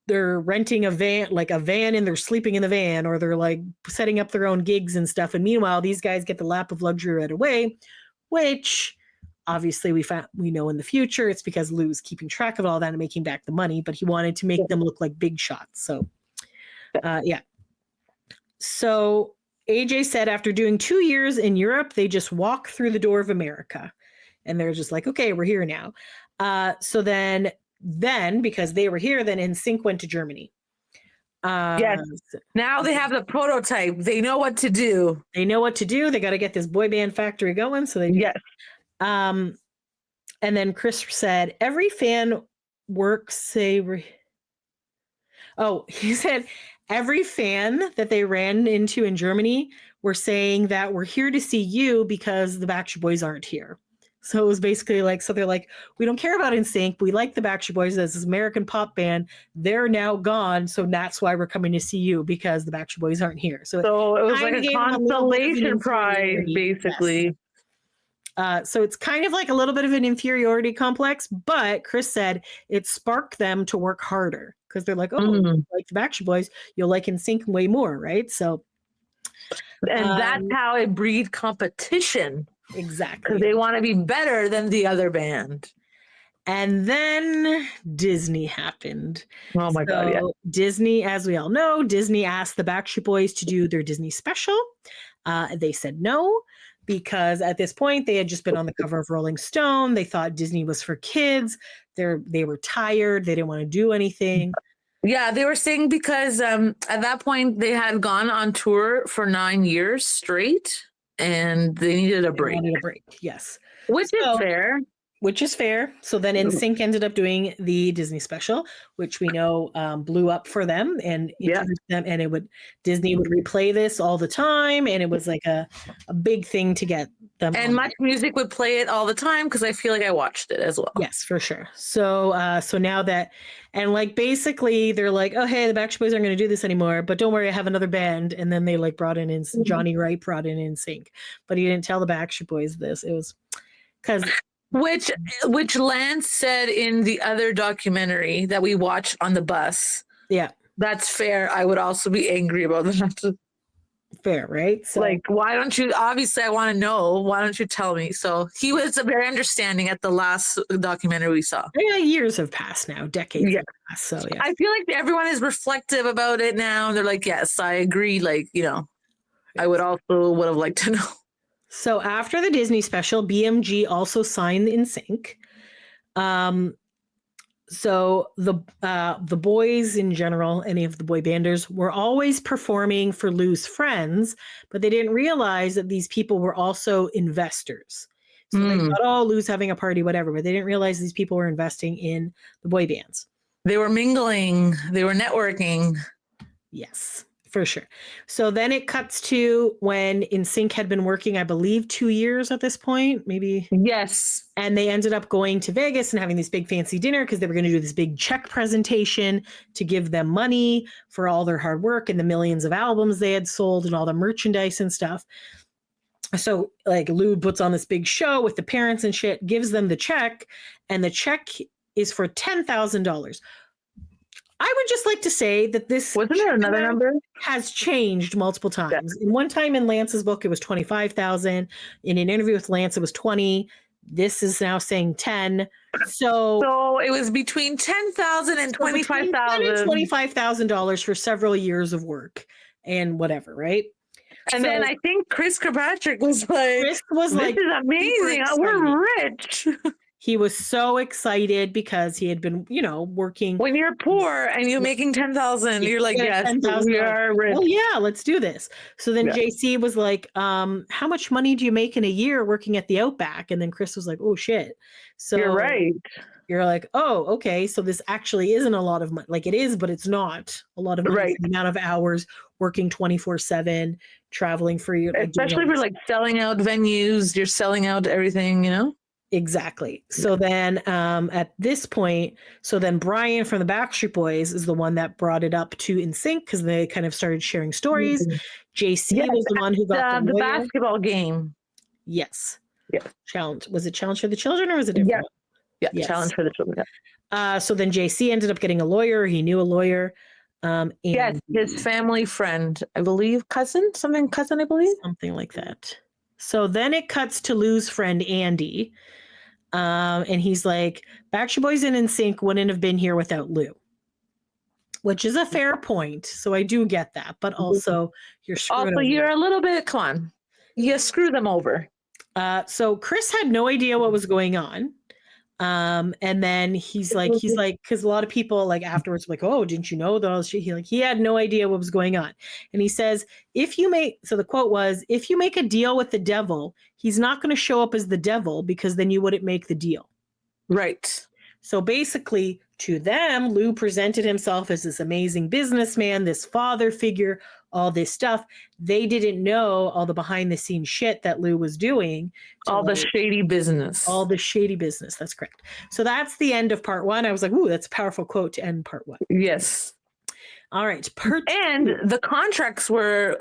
they're renting a van, and they're sleeping in the van, or they're like setting up their own gigs and stuff. And meanwhile, these guys get the lap of luxury right away, which obviously we know in the future it's because Lou's keeping track of all that and making back the money, but he wanted to make them look like big shots. So, yeah. So AJ said after doing 2 years in Europe, they just walk through the door of America, and they're just like, okay, we're here now. So then because they were here, then NSYNC went to Germany. Yes. Now they have the prototype. They know what to do. They got to get this boy band factory going. So they yes. And then Chris said every fan works he said every fan that they ran into in Germany were saying that we're here to see you because the Backstreet Boys aren't here. So it was basically like, so they're like, we don't care about NSYNC. We like the Backstreet Boys as this American pop band. They're now gone. So that's why we're coming to see you, because the Backstreet Boys aren't here. So it was like a consolation prize, basically. Yes. So it's kind of like a little bit of an inferiority complex, but Chris said it sparked them to work harder because they're like, oh, like the Backstreet Boys, you'll like NSYNC way more, right? So, and that's how it breeds competition. Exactly. Because they want to be better than the other band. And then Disney happened. Oh my God, yeah. Disney, as we all know, Disney asked the Backstreet Boys to do their Disney special. They said no, because at this point they had just been on the cover of Rolling Stone. They thought Disney was for kids. They were tired. They didn't want to do anything. Yeah, they were saying because at that point they had gone on tour for 9 years straight. And they needed a break. Yes. Which is fair. So then NSYNC ended up doing the Disney special, which we know blew up for them and introduced them. And Disney would replay this all the time. And it was like a big thing to get them. And Much Music would play it all the time because I feel like I watched it as well. Yes, for sure. So now that, and like basically they're like, oh, hey, the Backstreet Boys aren't going to do this anymore, but don't worry, I have another band. And then they like brought in Johnny Wright brought in NSYNC, but he didn't tell the Backstreet Boys this. It was because which Lance said in the other documentary that we watched on the bus. Yeah, that's fair. I would also be angry about that. Fair, right? So, like, why don't you? Obviously, I want to know. Why don't you tell me? So he was very understanding at the last documentary we saw. Yeah, years have passed now, decades have passed. So yeah, I feel like everyone is reflective about it now, and they're like, "Yes, I agree." Like, I would have liked to know. So after the Disney special, BMG also signed NSYNC. So the boys in general, any of the boy banders, were always performing for Lou's friends, but they didn't realize that these people were also investors. So they thought, oh, Lou's having a party, whatever, but they didn't realize these people were investing in the boy bands. They were mingling. They were networking. Yes, for sure. So then it cuts to when NSYNC had been working, I believe, 2 years at this point, maybe. Yes. And they ended up going to Vegas and having this big fancy dinner because they were going to do this big check presentation to give them money for all their hard work and the millions of albums they had sold and all the merchandise and stuff. So like Lou puts on this big show with the parents and shit, gives them the check, and the check is for $10,000. I would just like to say that this wasn't there another number has changed multiple times. In one time in Lance's book, it was 25,000. In an interview with Lance, it was 20. This is now saying 10. So it was between 10,000 and 25,000. $25,000 for several years of work and whatever, right? And then I think Chris Kirkpatrick was like, "This is amazing. We're rich." He was so excited because he had been, working. When you're poor and you're making 10,000, you're like, yes, we are rich. Oh yeah, let's do this. So then JC was like, how much money do you make in a year working at the Outback? And then Chris was like, oh shit. So you're right. You're like, oh, okay. So this actually isn't a lot of money. Like it is, but it's not a lot of money. Right. The amount of hours working 24/7, traveling for you. Especially for like selling out venues, you're selling out everything, Exactly. So then at this point, so then Brian from the Backstreet Boys is the one that brought it up to NSYNC because they kind of started sharing stories. JC was the one who got the lawyer. basketball game. Yes. Yeah. Challenge. Was it Challenge for the Children or was it different? Yeah. Yes. Challenge for the Children. So then JC ended up getting a lawyer. He knew a lawyer. And yes, his family friend, I believe, cousin, I believe. Something like that. So then it cuts to Lou's friend, Andy. And he's like, Backstreet Boys and NSYNC wouldn't have been here without Lou. Which is a fair point. So I do get that. But also, you're screwing Also, you're a little bit, come on. You screw them over. So Chris had no idea what was going on. And then he's like, because a lot of people like afterwards were like, oh, didn't you know that? He had no idea what was going on. And he says, so the quote was, if you make a deal with the devil, he's not going to show up as the devil because then you wouldn't make the deal. Right. So basically to them, Lou presented himself as this amazing businessman, this father figure, all this stuff. They didn't know all the behind the scenes shit that Lou was doing. All the shady business. All the shady business. That's correct. So that's the end of part one. I was like, ooh, that's a powerful quote to end part one. Yes. All right. And the contracts were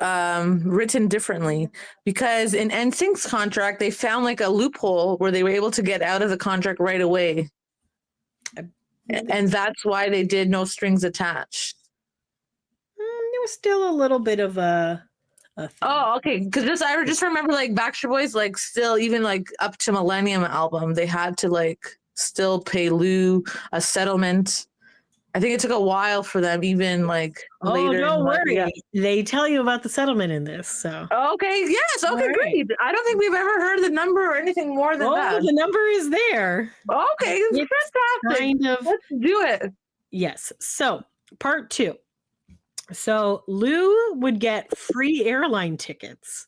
written differently because in NSYNC's contract, they found like a loophole where they were able to get out of the contract right away. And that's why they did no strings attached. There was still a little bit of a thing. Oh, okay. Because I just remember like Backstreet Boys, like still even like up to Millennium album, they had to like still pay Lou a settlement. I think it took a while for them, even like later. Oh, don't worry. They tell you about the settlement in this. So okay, yes, okay, great. I don't think we've ever heard the number or anything more than that. The number is there. Okay, it's fantastic. Kind of. Let's do it. Yes. So part two. So Lou would get free airline tickets.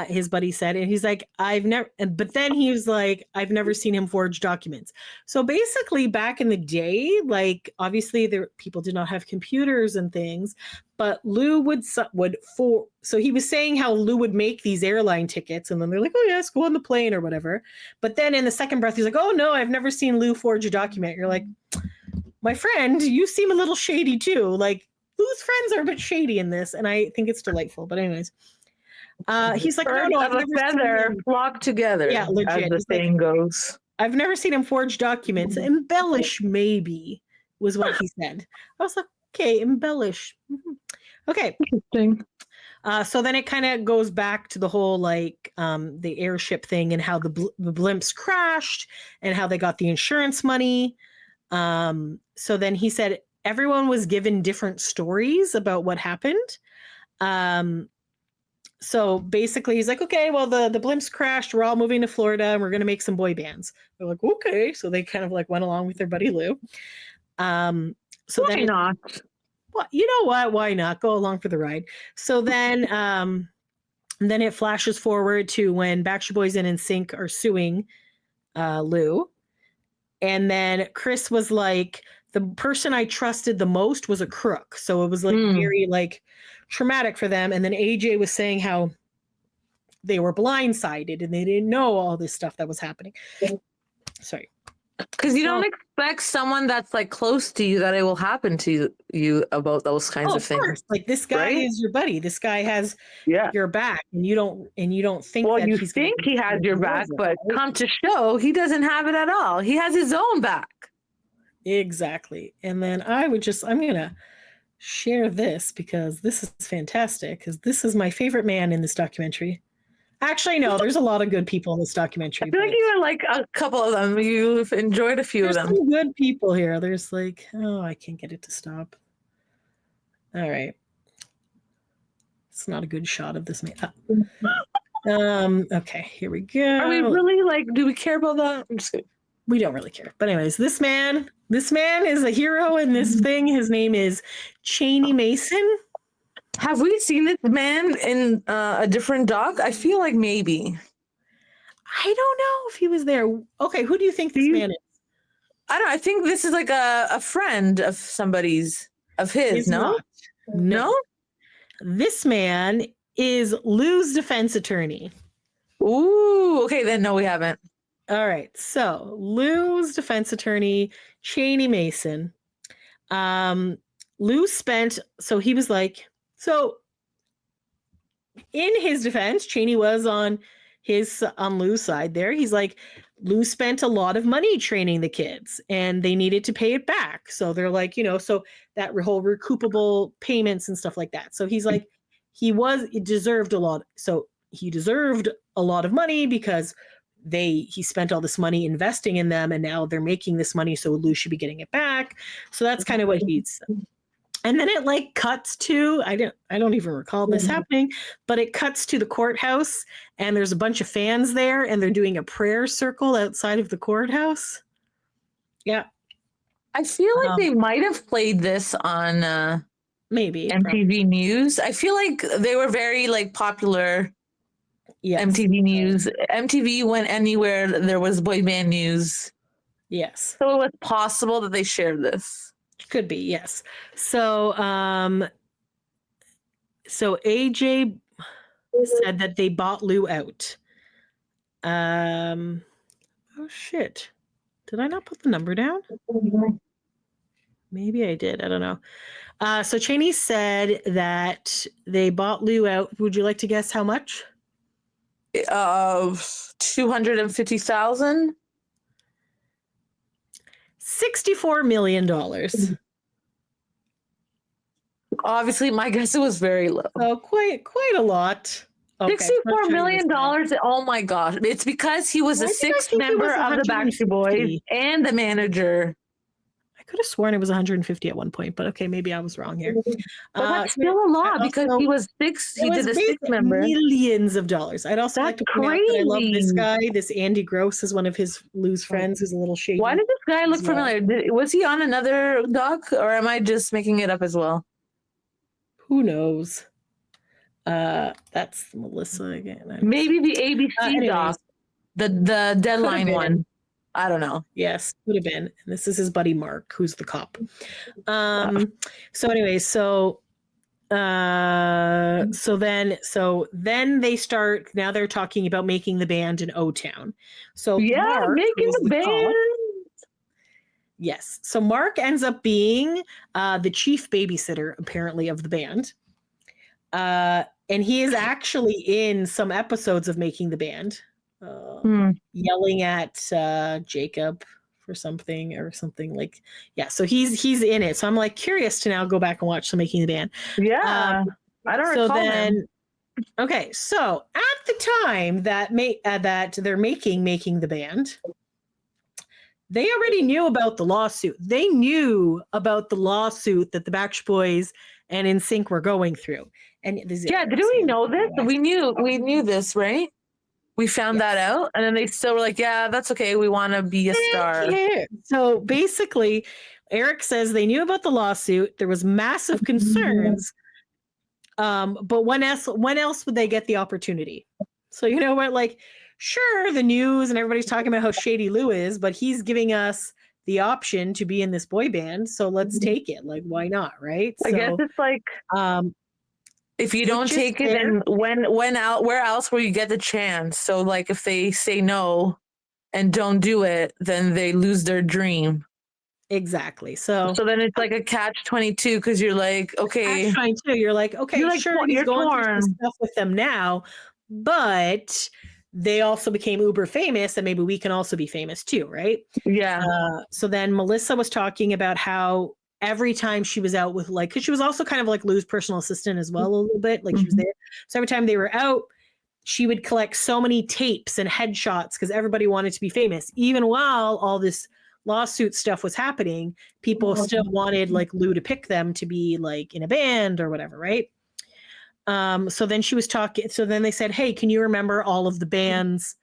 His buddy said, and he's like, but then he was like, I've never seen him forge documents. So basically back in the day, like obviously people did not have computers and things, but Lou so he was saying how Lou would make these airline tickets and then they're like, oh yes, go on the plane or whatever. But then in the second breath, he's like, oh no, I've never seen Lou forge a document. You're like, my friend, you seem a little shady too. Like Lou's friends are a bit shady in this. And I think it's delightful, but anyways. He's like, no, I've never feather flock together. Yeah, legit. As the saying goes. I've never seen him forge documents. Embellish, maybe, was what he said. I was like, okay, embellish. Mm-hmm. Okay. Interesting. So then it kind of goes back to the whole like the airship thing and how the blimps crashed and how they got the insurance money. So then he said everyone was given different stories about what happened. So basically he's like, okay, well, the blimps crashed. We're all moving to Florida and we're going to make some boy bands. They're like, okay. So they kind of like went along with their buddy Lou. So why not? Well, you know what? Why not? Go along for the ride. So then it flashes forward to when Backstreet Boys and NSYNC are suing Lou. And then Chris was like, the person I trusted the most was a crook. So it was like very like traumatic for them. And then AJ was saying how they were blindsided and they didn't know all this stuff that was happening. Sorry. Because you don't expect someone that's like close to you that it will happen to you about those kinds of things. Course. Like this guy is your buddy. This guy has your back, and you don't think. Well, that you think he has your back, but come to show, he doesn't have it at all. He has his own back. Exactly. And then I'm gonna share this because this is fantastic. Because this is my favorite man in this documentary. Actually, no, there's a lot of good people in this documentary. I feel like you like a couple of them. You've enjoyed a few of them. Some good people here. There's like, oh, I can't get it to stop. All right. It's not a good shot of this man. Okay, here we go. Are we really like, do we care about that? I'm just kidding. We don't really care. But anyways, this man is a hero in this thing. His name is Cheney Mason. Have we seen this man in a different doc? I feel like maybe. I don't know if he was there. Okay, who do you think this man is? I don't know. I think this is like a friend of somebody's, of his, He's no? not. No? This man is Lou's defense attorney. Ooh, okay, then no, we haven't. All right. So Lou's defense attorney, Cheney Mason. Lou spent, so he was like, so in his defense, Cheney was on Lou's side there. He's like, Lou spent a lot of money training the kids and they needed to pay it back. So they're like, so that whole recoupable payments and stuff like that. So he's like, he deserved a lot. So he deserved a lot of money because he spent all this money investing in them and now they're making this money. So Lou should be getting it back. So that's kind of what he's. And then it like cuts to, I don't even recall this happening, but it cuts to the courthouse and there's a bunch of fans there and they're doing a prayer circle outside of the courthouse. Yeah. I feel like they might have played this on maybe MTV probably. News. I feel like they were very like popular. Yes. MTV News. MTV went anywhere there was boy band news. Yes. So it was possible that they shared this. Could be, yes. So AJ said that they bought Lou out. Oh shit. Did I not put the number down? Maybe I did. I don't know. So Cheney said that they bought Lou out. Would you like to guess how much? 250,000. $64 million. Obviously, my guess it was very low. Oh, quite a lot. Okay, $64 million. Oh my gosh. It's because he was a sixth member of the Backstreet Boys and the manager. I could have sworn it was 150 at one point, but okay, maybe I was wrong here. But that's still a lot because he was six. He did a sixth member. Millions of dollars. I'd also like to point out that I love this crazy. guy. This Andy Gross is one of his Lou's friends who's a little shady. Why did this guy look familiar? Was he on another doc or am I just making it up as well? Who knows? That's Melissa again. Maybe the ABC doc, the Deadline one. I don't know. Yes, would have been. And this is his buddy Mark, who's the cop. So anyway, so then they start. Now they're talking about making the band in O-Town. So yeah, Mark, making the band. Cop, yes. So Mark ends up being the chief babysitter, apparently, of the band. And he is actually in some episodes of Making the Band, yelling at Jacob for something or something like, yeah. So he's in it. So I'm like curious to now go back and watch some Making the Band. Yeah, I don't recall him. Okay, so at the time that they're making the band, they already knew about the lawsuit. They knew about the lawsuit that the Backstreet Boys and NSYNC were going through. And did we know this? We knew this, right? We found that out, and then they still were like, "Yeah, that's okay. We want to be a star." So basically, Eric says they knew about the lawsuit. There was massive concerns, but when else would they get the opportunity? So you know what, like, sure, the news and everybody's talking about how shady Lou is, but he's giving us the option to be in this boy band, so let's take it. Like, why not, right? I guess it's like, if you don't take it, then where else will you get the chance? So like, if they say no and don't do it, then they lose their dream. Exactly. So then it's like a catch-22 because you're like, okay, catch-22. You're like, okay, you're like, sure, he's going through some stuff with them now, but they also became uber famous, and maybe we can also be famous too, right? Yeah. So then Melissa was talking about how every time she was out with, like, because she was also kind of like Lou's personal assistant as well, a little bit, like she was there. So every time they were out, she would collect so many tapes and headshots because everybody wanted to be famous. Even while all this lawsuit stuff was happening, people still wanted like Lou to pick them to be like in a band or whatever, right? So then she was talking. So then they said, "Hey, can you remember all of the bands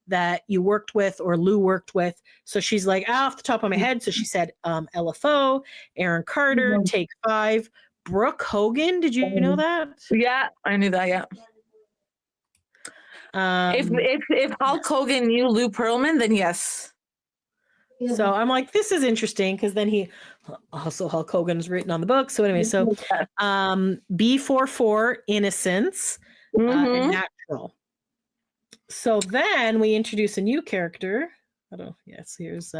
that you worked with or Lou worked with?" So she's like, off the top of my head. So she said, LFO, Aaron Carter, Take 5, Brooke Hogan. Did you know that? Yeah, I knew that. Yeah. If Hulk Hogan knew Lou Pearlman, then yes. So I'm like, this is interesting because then Hulk Hogan's written on the book. So anyway, so B44, Innocence, and Natural. So then we introduce a new character. Yes, here's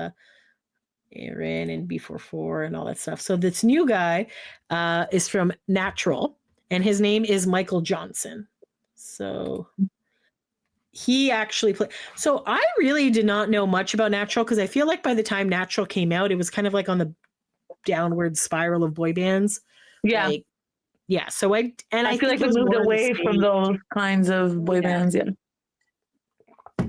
Aaron and B44 and all that stuff. So this new guy is from Natural, and his name is Michael Johnson. So he actually played. So I really did not know much about Natural because I feel like by the time Natural came out, it was kind of like on the downward spiral of boy bands. Yeah. Like, yeah. So I feel like we moved away from those kinds of boy bands. Yeah.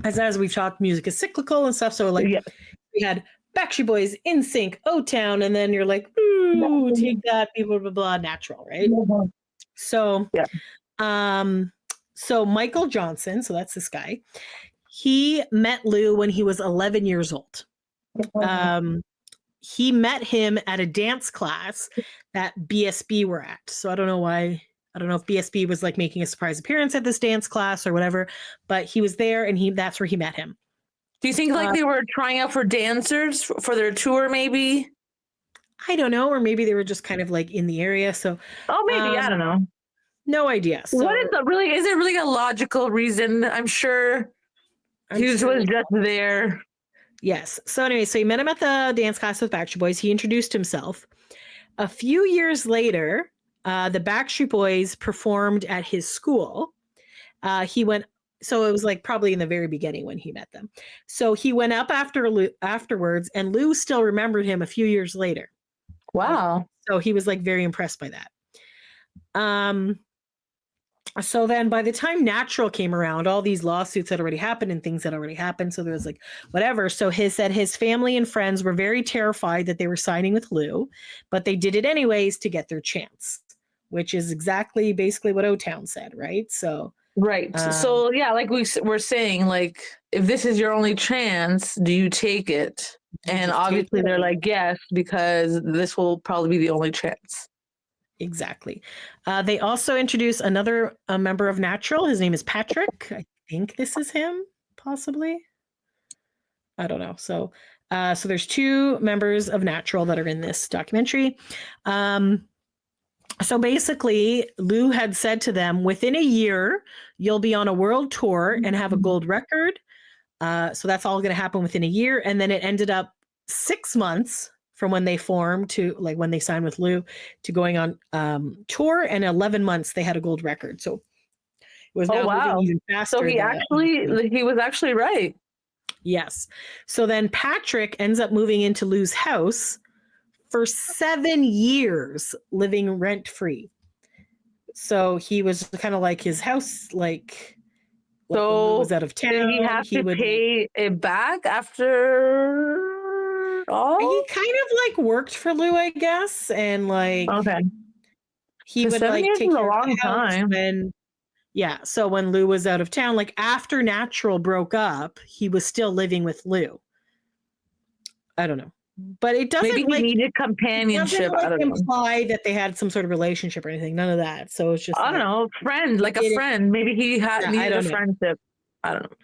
As we've talked, music is cyclical and stuff. So like we had Backstreet Boys, NSYNC, O-Town, and then you're like, ooh, take that, blah, blah, blah, Natural, right? So, so Michael Johnson, so that's this guy, he met Lou when he was 11 years old. He met him at a dance class that BSB were at. So I don't know if BSB was like making a surprise appearance at this dance class or whatever, but he was there and that's where he met him. Do you think like they were trying out for dancers for their tour maybe? I don't know, or maybe they were just kind of like in the area. So maybe, I don't know. No idea. So, what is it really a logical reason? I'm sure he was just there. Yes. So anyway, so he met him at the dance class with Backstreet Boys. He introduced himself. A few years later, the Backstreet Boys performed at his school. So it was like probably in the very beginning when he met them. So he went up afterwards, and Lou still remembered him a few years later. Wow. So he was like very impressed by that. So then by the time Natural came around, all these lawsuits had already happened and things had already happened. So there was like, whatever. So his family and friends were very terrified that they were signing with Lou, but they did it anyways to get their chance, which is basically what O-Town said, right? So. Right. So yeah, like we're saying, like, if this is your only chance, do you take it? And obviously they're like, yes, because this will probably be the only chance. Exactly. They also introduce another member of Natural. His name is Patrick. I think this is him, possibly. I don't know. So there's two members of Natural that are in this documentary. So basically, Lou had said to them, within a year, you'll be on a world tour and have a gold record. So that's all going to happen within a year. And then it ended up 6 months from when they formed to like when they signed with Lou to going on tour, and 11 months they had a gold record. So it was moving even faster. So he was actually right. Yes. So then Patrick ends up moving into Lou's house for 7 years, living rent free. So he was kind of like his house, like when Lou was out of town. He have to pay it back after. Oh, he kind of like worked for Lou, I guess, and like he would like take care of the house when, so when Lou was out of town, like after Natural broke up, he was still living with Lou. I don't know, but it doesn't maybe he needed companionship. I don't imply that they had some sort of relationship or anything. None of that. So it's just I don't know, friend, like a friend. Maybe he needed a friendship. I don't know.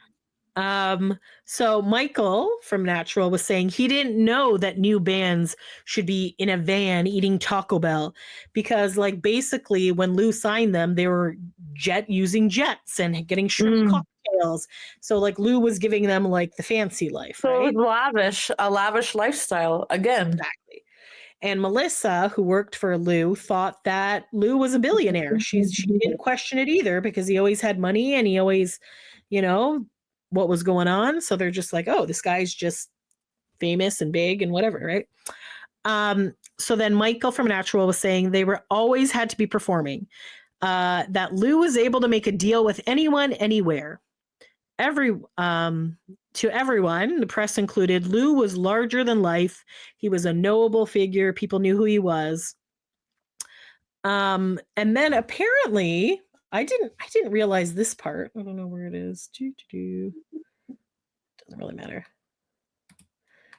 So Michael from Natural was saying he didn't know that new bands should be in a van eating Taco Bell because like basically when Lou signed them, they were using jets and getting shrimp cocktails. So like Lou was giving them like the fancy life. So right? It was a lavish lifestyle again. Exactly. And Melissa, who worked for Lou, thought that Lou was a billionaire. She didn't question it either because he always had money and he always, what was going on. So they're just like, oh, this guy's just famous and big and whatever, right? So then Michael from Natural was saying they were always had to be performing, that Lou was able to make a deal with anyone, anywhere. To everyone, the press included, Lou was larger than life. He was a knowable figure. People knew who he was. And then apparently, I didn't realize this part. I don't know where it is. Doesn't really matter.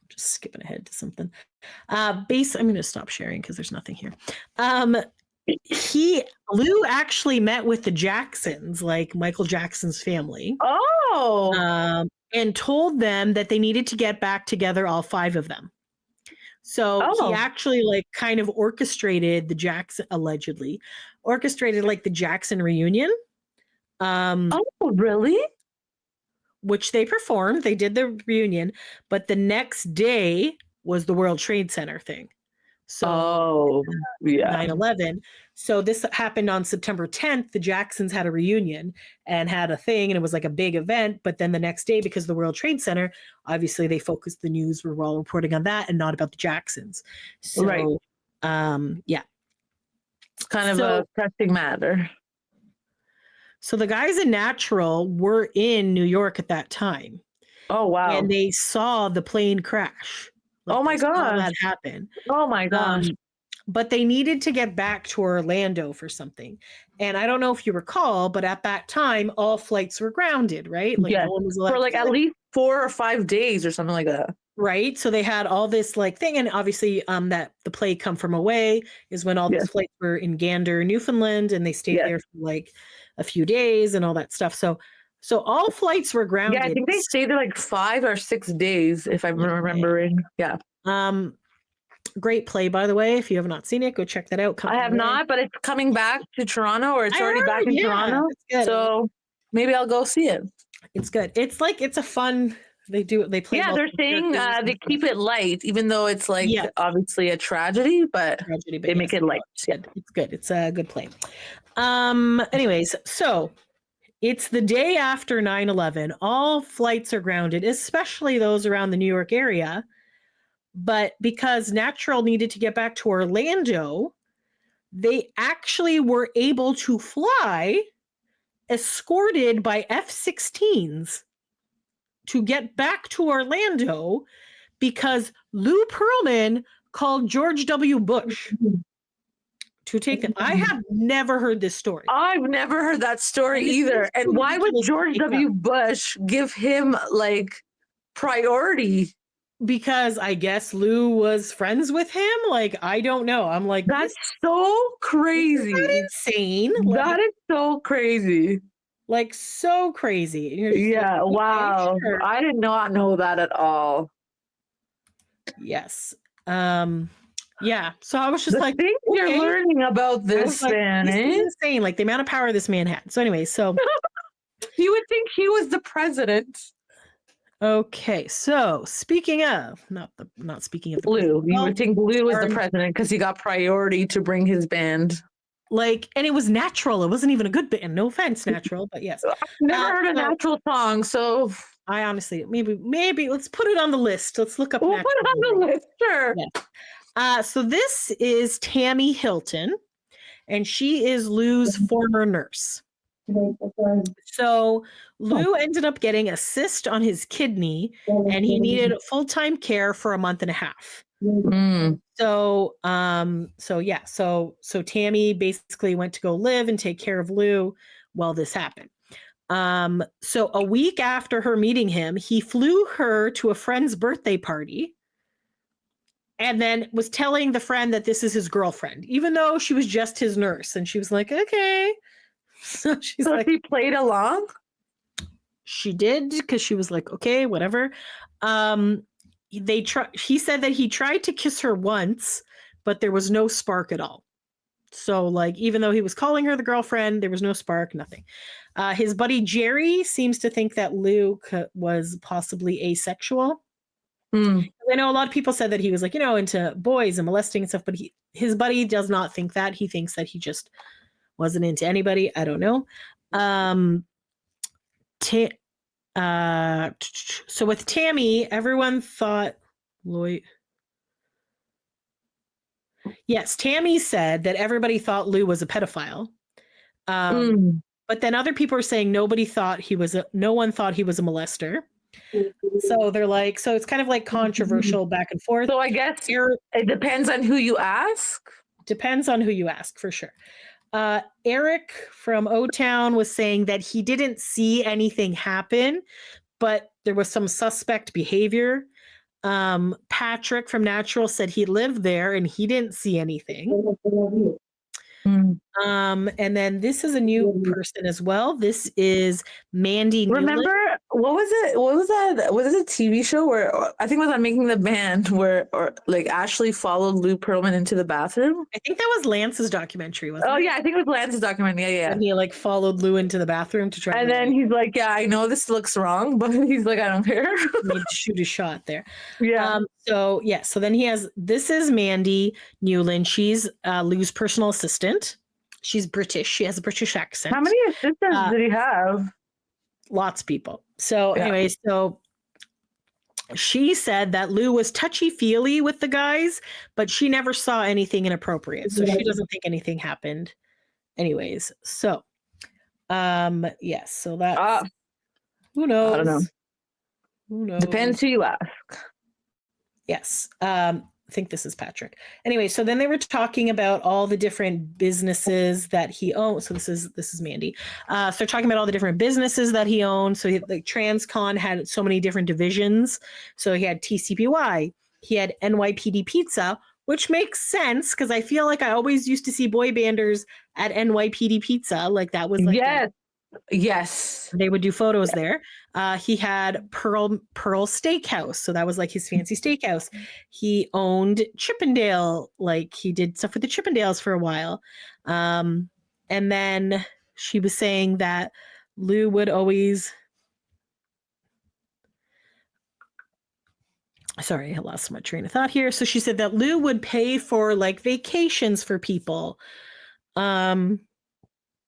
Just skipping ahead to something. I'm going to stop sharing because there's nothing here. Lou actually met with the Jacksons, like Michael Jackson's family. Oh. And told them that they needed to get back together, all 5 of them. So he actually like kind of orchestrated like the Jackson reunion. Oh, really? which they performed. They did the reunion, but the next day was the World Trade Center thing. So 9/11. So this happened on September 10th. The Jacksons had a reunion and had a thing, and it was like a big event. But then the next day, because of the World Trade Center, obviously they focused the news. We're all reporting on that and not about the Jacksons. So, yeah. It's kind of a pressing matter. So the guys in Natural were in New York at that time. Oh, wow. And they saw the plane crash. Oh my God. That happened. Oh my gosh. But they needed to get back to Orlando for something. And I don't know if you recall, but at that time, all flights were grounded, right? Like, yes. no one was allowed for like at least 4 or 5 days or something like that. Right. So they had all this like thing. And obviously that the play Come From Away is when all these flights were in Gander, Newfoundland, and they stayed there for like a few days and all that stuff. So all flights were grounded. Yeah, I think they stayed there like 5 or 6 days, if I'm remembering. Yeah. Great play, by the way. If you have not seen it, go check that out. I have not, but it's coming back to Toronto, or it's already back in Toronto. So maybe I'll go see it. It's good. It's like, it's a fun, they play. Yeah, they're saying they keep it light, even though it's like obviously a tragedy, but they make it light. It's good. It's a good play. Anyways, so it's the day after 9/11. All flights are grounded, especially those around the New York area. But because Natural needed to get back to Orlando, they actually were able to fly escorted by F-16s to get back to Orlando because Lou Pearlman called George W. Bush to take them. I have never heard this story. I've never heard that story either. And why would George W. Bush give him like priority? Because I guess Lou was friends with him. Like, I don't know. I'm like, that's so crazy. Isn't that insane? That is so crazy. Like, so crazy. Yeah, like, wow. Sure. I did not know that at all. Yes. Yeah. So I was just like, things you're learning about this man, this is insane. Like the amount of power this man had. So anyway, so you would think he was the president. Okay, so speaking of not speaking of the Lou, you would think Lou was the president because he got priority to bring his band. Like, and it was Natural. It wasn't even a good band. No offense, Natural, but yes. I've never heard a Natural song, so I honestly maybe let's put it on the list. Let's look up. We'll put it on the list, sure. Yeah. So this is Tammy Hilton, and she is Lou's former nurse. So Lou ended up getting a cyst on his kidney, and he needed full-time care for a month and a half. So Tammy basically went to go live and take care of Lou while this happened. So a week after her meeting him, he flew her to a friend's birthday party and then was telling the friend that this is his girlfriend, even though she was just his nurse. And she was like, okay. So she's like, he played along? She did, because she was like, okay, whatever. He said that he tried to kiss her once, but there was no spark at all. So like, even though he was calling her the girlfriend, there was no spark, nothing. His buddy Jerry seems to think that Lou was possibly asexual. I know a lot of people said that he was like, into boys and molesting and stuff, but his buddy does not think that. He thinks that he just wasn't into anybody. I don't know. So with Tammy, everyone thought Lloyd. Yes, Tammy said that everybody thought Lou was a pedophile. But then other people are saying no one thought he was a molester. So they're like, so it's kind of like controversial back and forth. So I guess it depends on who you ask. Depends on who you ask, for sure. Eric from O-Town was saying that he didn't see anything happen, but there was some suspect behavior. Patrick from Natural said he lived there and he didn't see anything. And then this is a new person as well. This is Mandy Newland. Remember What was it? What was that? Was it a TV show where I think it was on Making the Band where or like Ashley followed Lou Pearlman into the bathroom? I think that was Lance's documentary, wasn't Oh it? yeah, I think it was Lance's documentary. Yeah. And he like followed Lou into the bathroom to try And to then he's like, "Yeah, I know this looks wrong, but he's like, I don't care." maybe shoot a shot there. Yeah. So then this is Mandy Newland. She's Lou's personal assistant. She's British. She has a British accent. How many assistants did he have? Lots of people. So anyway, so she said that Lou was touchy-feely with the guys, but she never saw anything inappropriate. So she doesn't think anything happened. Anyways, so yes, so that's who knows? I don't know. Who knows? Depends who you ask. Yes. I think this is Patrick. Anyway, so then they were talking about all the different businesses that he owns. So this is Mandy. So they're talking about all the different businesses that he owns. So like Transcon had so many different divisions. So he had TCPY, he had NYPD Pizza, which makes sense because I feel like I always used to see boy banders at NYPD Pizza. Like that was like Yes. they would do photos there. He had Pearl Steakhouse. So that was like his fancy steakhouse. He owned Chippendale. Like he did stuff with the Chippendales for a while. And then she was saying that Lou would always... Sorry, I lost my train of thought here. So she said that Lou would pay for like vacations for people.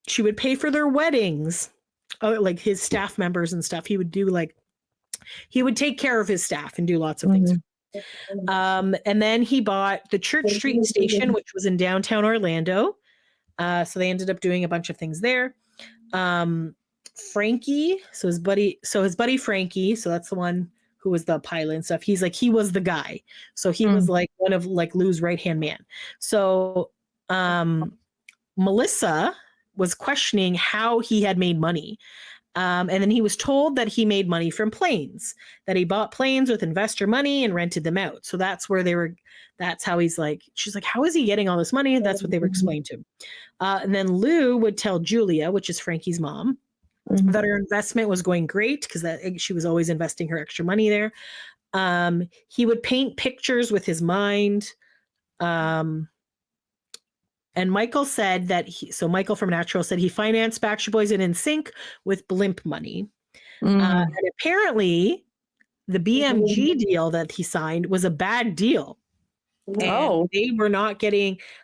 She would pay for their weddings, like his staff members and stuff. He would take care of his staff and do lots of things. And then he bought the Church Street station, which was in downtown Orlando. So they ended up doing a bunch of things there. Frankie, so his buddy Frankie, so that's the one who was the pilot and stuff. He was the guy. So he was like one of like Lou's right-hand man. So Melissa was questioning how he had made money. And then he was told that he made money from planes, that he bought planes with investor money and rented them out. So that's how she's like, how is he getting all this money? That's what they were explaining to him. And then Lou would tell Julia, which is Frankie's mom, that her investment was going great because she was always investing her extra money there. He would paint pictures with his mind. And Michael said that Michael from Natural said he financed Backstreet Boys and NSYNC with blimp money. And apparently the BMG deal that he signed was a bad deal. And they were not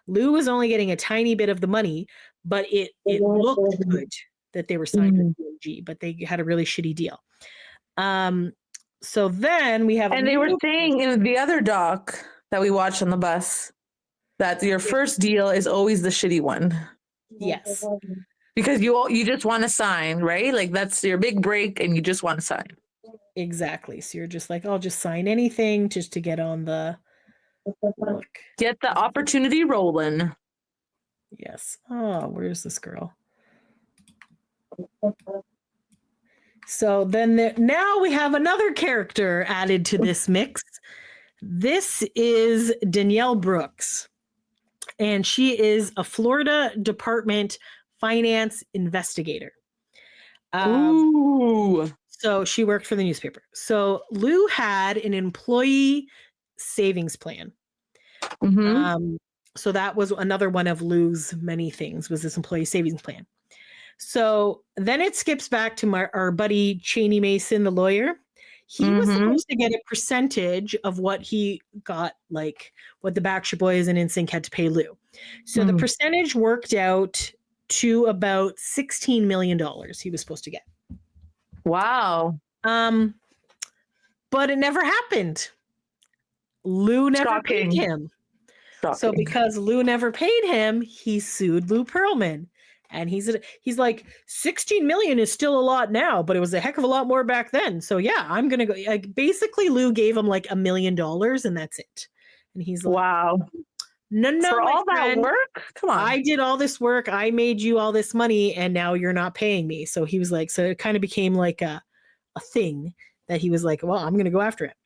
Lou was only getting a tiny bit of the money, but it looked good that they were signed with BMG, but they had a really shitty deal. So then we have... And they were saying in the other doc that we watched on the bus that your first deal is always the shitty one. Yes. Because you just want to sign, right? Like that's your big break and you just want to sign. Exactly. So you're just like, I'll just sign anything just to get on the... Look. Get the opportunity rolling. Yes. Oh, where's this girl? So then now we have another character added to this mix. This is Danielle Brooks. And she is a Florida Department finance investigator. Ooh. So she worked for the newspaper. So Lou had an employee savings plan. So that was another one of Lou's many things, was this employee savings plan. So then it skips back to our buddy Cheney Mason, the lawyer. He was supposed to get a percentage of what he got, like what the Backstreet Boys and NSYNC had to pay Lou. So the percentage worked out to about $16 million he was supposed to get. Wow. But it never happened. Lou never paid him. Shocking. So because Lou never paid him, he sued Lou Pearlman. And he's like, 16 million is still a lot now, but it was a heck of a lot more back then. So yeah, I'm going to go. Like, basically, Lou gave him like $1 million and that's it. And he's like, wow. No, for all that work? Come on. I did all this work. I made you all this money and now you're not paying me. So he was like, so it kind of became like a thing that he was like, well, I'm going to go after it.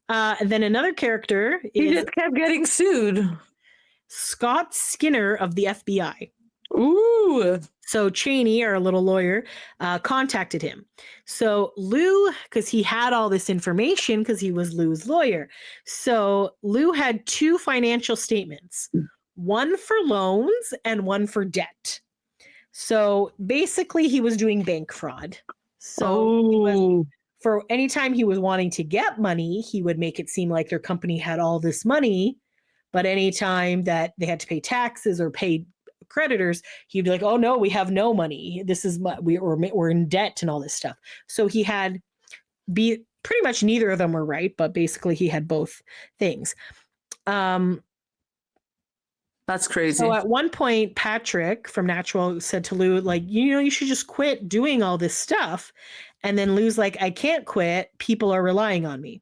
And then another character he just kept getting sued. Scott Skinner of the FBI. Ooh. So Cheney, our little lawyer, contacted him. So Lou, because he had all this information because he was Lou's lawyer. So Lou had 2 financial statements, one for loans and one for debt. So basically he was doing bank fraud. So for any time he was wanting to get money, he would make it seem like their company had all this money. But anytime that they had to pay taxes or pay creditors, he'd be like, "Oh no, we have no money. This is we're in debt and all this stuff." So he had pretty much neither of them were right, but basically he had both things. That's crazy. So at one point, Patrick from Natural said to Lou, like, you should just quit doing all this stuff. And then Lou's like, "I can't quit. People are relying on me."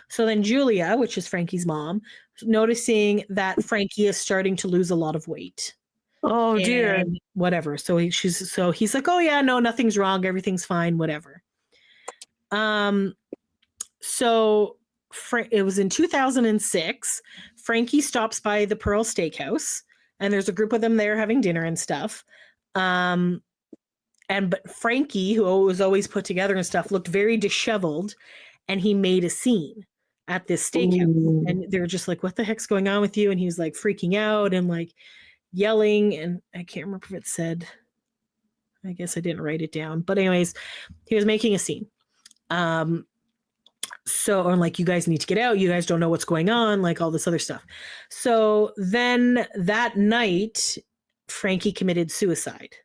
So then Julia, which is Frankie's mom, noticing that Frankie is starting to lose a lot of weight. Oh dear. Whatever. So he's like, "Oh yeah, no, nothing's wrong. Everything's fine. Whatever." So it was in 2006. Frankie stops by the Pearl Steakhouse, and there's a group of them there having dinner and stuff. But Frankie, who was always put together and stuff, looked very disheveled, and he made a scene at this steakhouse. Ooh. And they were just like, "What the heck's going on with you?" And he was like freaking out and like yelling, and I can't remember if it said, I guess I didn't write it down, but anyways, he was making a scene. So I'm like, "You guys need to get out. You guys don't know what's going on," like all this other stuff. So then that night, Frankie committed suicide.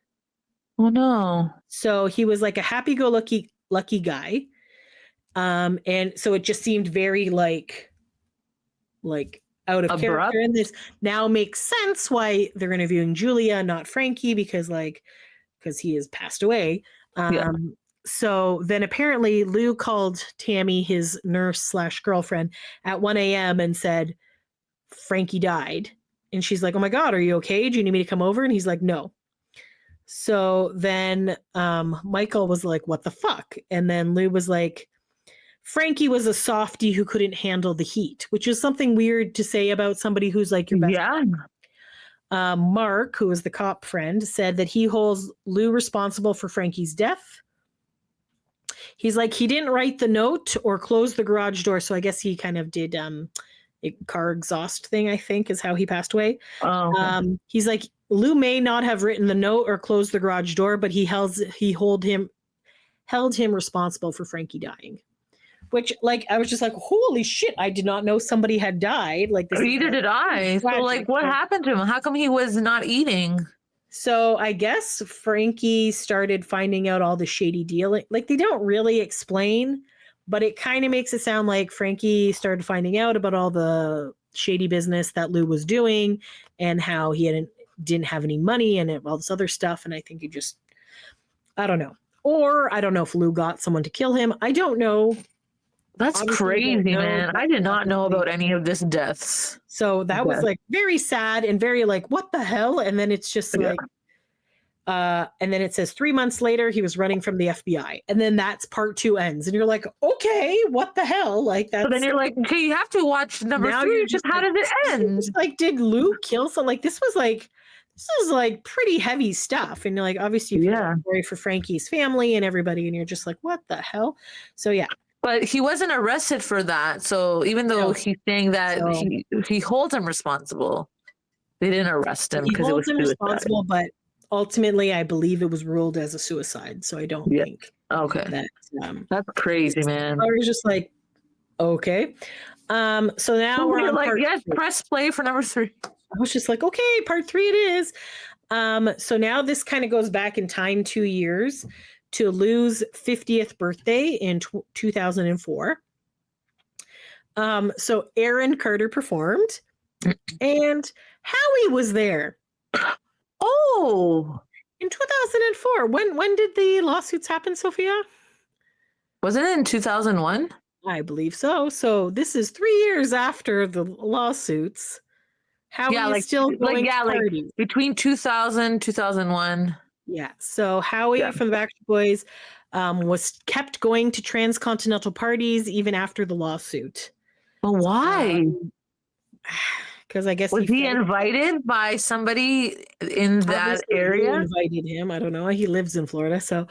Oh no. So he was like a happy-go-lucky guy. And so it just seemed very like out of abrupt. Character. And this now makes sense why they're interviewing Julia, not Frankie, because he has passed away. So then apparently Lou called Tammy, his nurse / girlfriend, at 1 a.m. and said, "Frankie died." And she's like, "Oh my God, are you okay? Do you need me to come over?" And he's like, "No." So then Michael was like, "What the fuck?" And then Lou was like, "Frankie was a softie who couldn't handle the heat," which is something weird to say about somebody who's like your best friend. Mark, who was the cop friend, said that he holds Lou responsible for Frankie's death. He's like, he didn't write the note or close the garage door. So I guess he kind of did a car exhaust thing, I think, is how he passed away. Oh. He's like, Lou may not have written the note or closed the garage door, but he held him responsible for Frankie dying. Which, like, I was just like, holy shit, I did not know somebody had died. Like this. Neither did I. So, like, what happened to him? How come he was not eating? So I guess Frankie started finding out all the shady dealing. Like, they don't really explain, but it kind of makes it sound like Frankie started finding out about all the shady business that Lou was doing and how he didn't have any money and all this other stuff. And I think I don't know. Or I don't know if Lou got someone to kill him. I don't know. That's crazy, man. I did not know about any of this deaths. So that was like very sad and very like, what the hell? And then it's just like, and then it says 3 months later, he was running from the FBI. And then that's part 2 ends. And you're like, okay, what the hell? Like that. So then you're like, okay, you have to watch number 3. Just how does it end? Like, did Lou kill someone? Like, this was like pretty heavy stuff. And you're like, obviously, you feel sorry for Frankie's family and everybody. And you're just like, what the hell? So yeah. But he wasn't arrested for that. So even though he's saying that he holds him responsible, they didn't arrest him because it was suicide. Responsible, but ultimately, I believe it was ruled as a suicide. So I don't think. Okay. That's crazy, man. I was just like, okay. So now we're on like, yes, 3. press play for number 3. I was just like, okay, part 3 it is. So now this kind of goes back in time 2 years to Lou's 50th birthday in 2004. So Aaron Carter performed and Howie was there. Oh, in 2004. When did the lawsuits happen, Sophia? Wasn't it in 2001? I believe so. So this is 3 years after the lawsuits. Howie is still going to parties. Like between 2000, 2001. Yeah. So Howie from the Backstreet Boys was kept going to transcontinental parties even after the lawsuit. But why? because I guess Was he felt- invited by somebody in that obviously Lou area? invited him. I don't know. He lives in Florida, so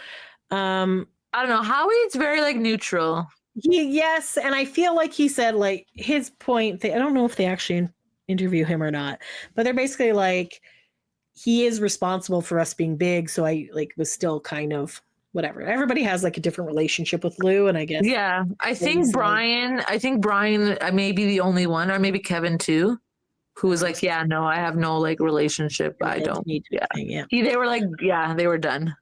I don't know. Howie's very like neutral. yes, and I feel like he said like his point. I don't know if they actually interview him or not, but they're basically like he is responsible for us being big. So I like was still kind of whatever. Everybody has like a different relationship with Lou, and I guess Yeah, I think Brian. I think Brian may be the only one, or maybe Kevin too, who was like, "Yeah, no, I have no like relationship. I don't." Yeah, they were like, yeah, they were done.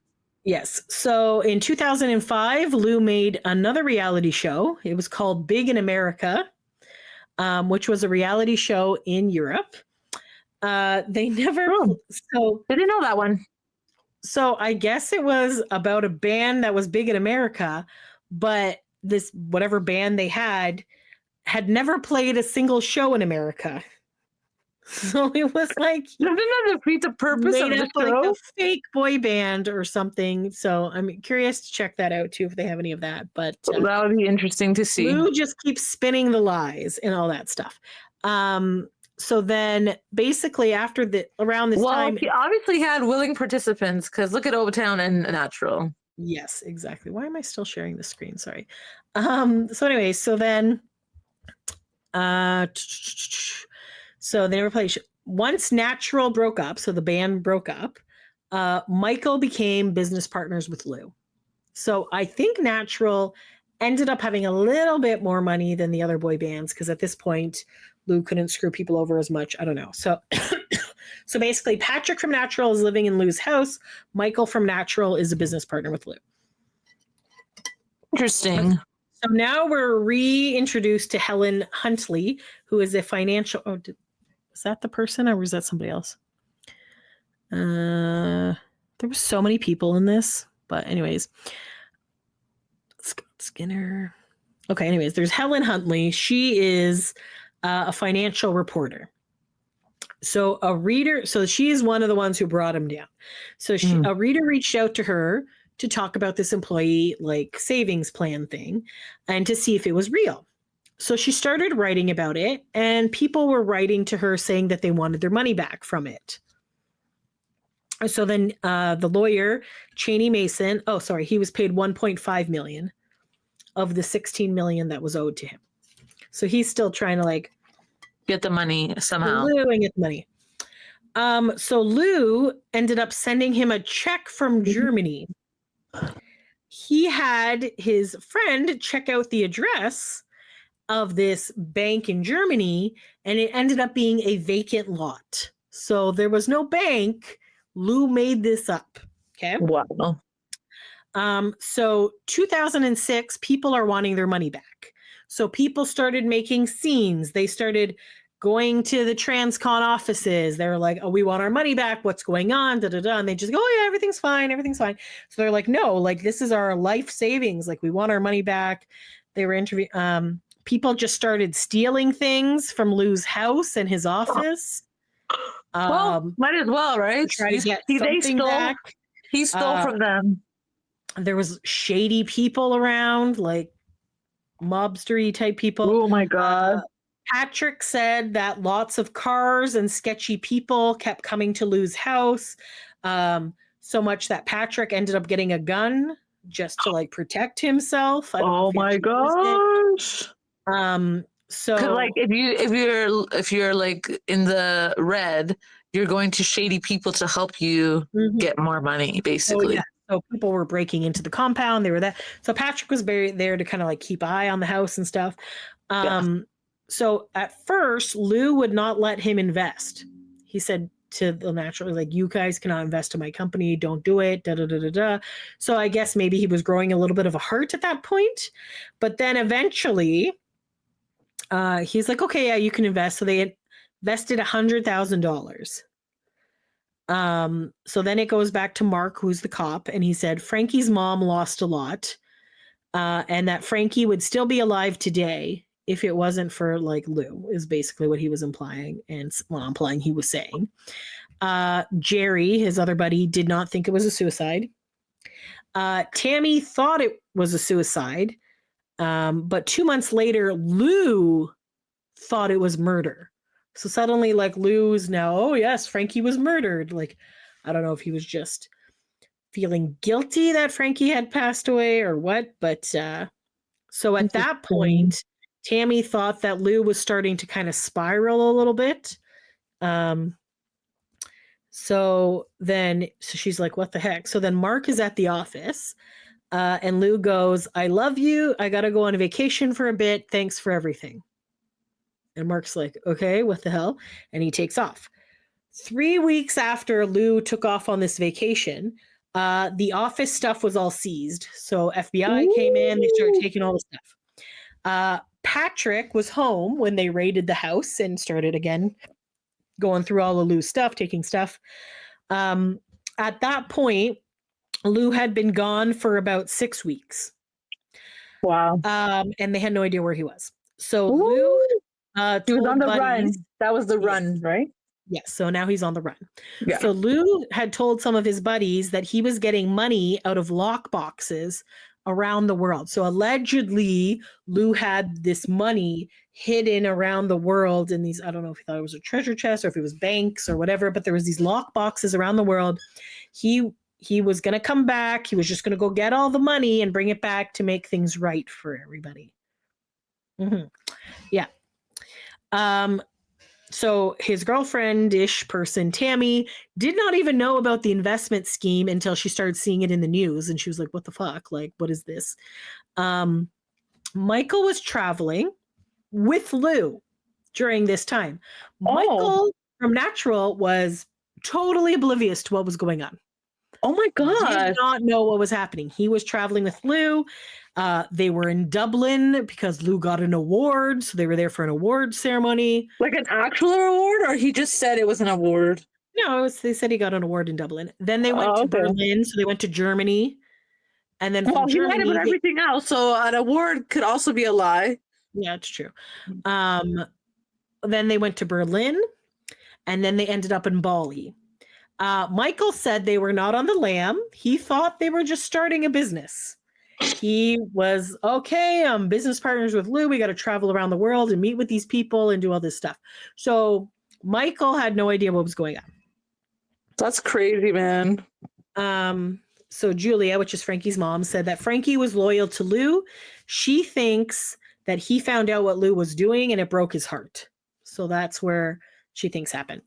Yes. So in 2005, Lou made another reality show. It was called Big in America, which was a reality show in Europe. They never. So I didn't know that one. So I guess it was about a band that was big in America, but this whatever band they had never played a single show in America. So it was like doesn't that defeat the purpose of the show? Like a fake boy band or something. So I'm curious to check that out too if they have any of that. But that would be interesting to see. Lou just keeps spinning the lies and all that stuff. So then basically after around this time, he obviously had willing participants because look at Overtown and Natural. Yes, exactly. Why am I still sharing the screen? Sorry. So anyway, so then so they never played. Once Natural broke up, so the band broke up, Michael became business partners with Lou. So I think Natural ended up having a little bit more money than the other boy bands because at this point, Lou couldn't screw people over as much. I don't know. So so basically, Patrick from Natural is living in Lou's house. Michael from Natural is a business partner with Lou. Interesting. So now we're reintroduced to Helen Huntley, who is a financial... Oh, is that the person or was that somebody else? There were so many people in this. But anyways. Scott Skinner. Okay, anyways, there's Helen Huntley. She is a financial reporter. So she is one of the ones who brought him down. So a reader reached out to her to talk about this employee like savings plan thing and to see if it was real. So she started writing about it and people were writing to her saying that they wanted their money back from it. So then the lawyer, Cheney Mason, he was paid $1.5 million of the $16 million that was owed to him. So he's still trying to like get the money somehow. Lou and get the money. So Lou ended up sending him a check from Germany. He had his friend check out the address of this bank in Germany, and it ended up being a vacant lot. So there was no bank. Lou made this up. Okay. Wow. So 2006, people are wanting their money back. So people started making scenes. They started going to the Transcon offices. They're like, oh, we want our money back. What's going on? Da, da, da. And they just go, oh, yeah, everything's fine. Everything's fine. So they're like, no, like this is our life savings. Like we want our money back. They were interviewing. People just started stealing things from Lou's house and his office. Well, might as well, right? He stole from them. There was shady people around, like mobstery type people. Oh my God. Patrick said that lots of cars and sketchy people kept coming to Lou's house. So much that Patrick ended up getting a gun just to like protect himself. Oh my gosh. So like if you're like in the red, you're going to shady people to help you get more money, basically. Oh, yeah. So people were breaking into the compound. They were there. So Patrick was there to kind of like keep an eye on the house and stuff. So at first, Lou would not let him invest. He said to the Natural, like, you guys cannot invest in my company. Don't do it. Da, da, da, da, da. So I guess maybe he was growing a little bit of a heart at that point. But then eventually he's like, okay, yeah, you can invest. So they invested $100,000. So then it goes back to Mark, who's the cop, and he said Frankie's mom lost a lot, and that Frankie would still be alive today if it wasn't for like Lou, is basically what he was implying, and implying he was saying. Jerry, his other buddy, did not think it was a suicide. Tammy thought it was a suicide, but 2 months later, Lou thought it was murder. So suddenly, like, Lou's now, oh yes, Frankie was murdered. Like, I don't know if he was just feeling guilty that Frankie had passed away or what, but so at that point, Tammy thought that Lou was starting to kind of spiral a little bit. So she's like, what the heck? So then Mark is at the office, and Lou goes, I love you. I got to go on a vacation for a bit. Thanks for everything. And Mark's like, okay, what the hell? And he takes off. 3 weeks after Lou took off on this vacation, the office stuff was all seized. So FBI came in, they started taking all the stuff. Patrick was home when they raided the house and started again going through all of Lou's stuff, taking stuff. At that point, Lou had been gone for about 6 weeks. Wow. And they had no idea where he was. So Lou he was on the buddies, run. That was the run, right? Yes. So now he's on the run. Yeah. So Lou had told some of his buddies that he was getting money out of lock boxes around the world. So allegedly, Lou had this money hidden around the world in these, I don't know if he thought it was a treasure chest or if it was banks or whatever, but there was these lock boxes around the world. He was going to come back. He was just going to go get all the money and bring it back to make things right for everybody. Mm-hmm. Yeah. So his girlfriend-ish person, Tammy, did not even know about the investment scheme until she started seeing it in the news. And she was like, what the fuck? Like, what is this? Michael was traveling with Lou during this time. Michael from Natural was totally oblivious to what was going on. Oh my God. Did not know what was happening. He was traveling with Lou. They were in Dublin because Lou got an award. So they were there for an award ceremony. Like an actual award, or he just said it was an award? No, they said he got an award in Dublin. Then they went to Berlin. So they went to Germany. And then from Germany, he lied about everything else. So an award could also be a lie. Yeah, it's true. Then they went to Berlin. And then they ended up in Bali. Michael said they were not on the lam. He thought they were just starting a business. He was, okay, I'm business partners with Lou. We got to travel around the world and meet with these people and do all this stuff. So Michael had no idea what was going on. That's crazy, man. So Julia, which is Frankie's mom, said that Frankie was loyal to Lou. She thinks that he found out what Lou was doing and it broke his heart. So that's where she thinks happened.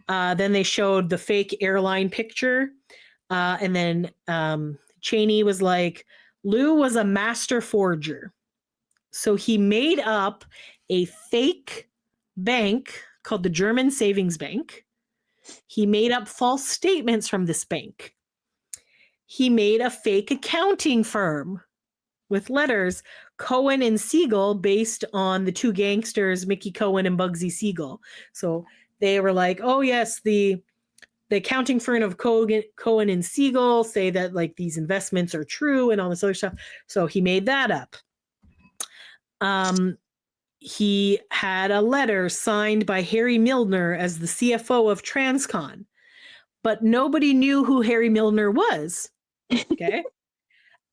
Then they showed the fake airline picture. And then Cheney was like, Lou was a master forger. So he made up a fake bank called the German Savings Bank. He made up false statements from this bank. He made a fake accounting firm with letters Cohen and Siegel based on the two gangsters, Mickey Cohen and Bugsy Siegel. So they were like, oh yes, the accounting firm of Cohen and Siegel say that like these investments are true and all this other stuff. So he made that up. He had a letter signed by Harry Milner as the CFO of Transcon, but nobody knew who Harry Milner was. Okay.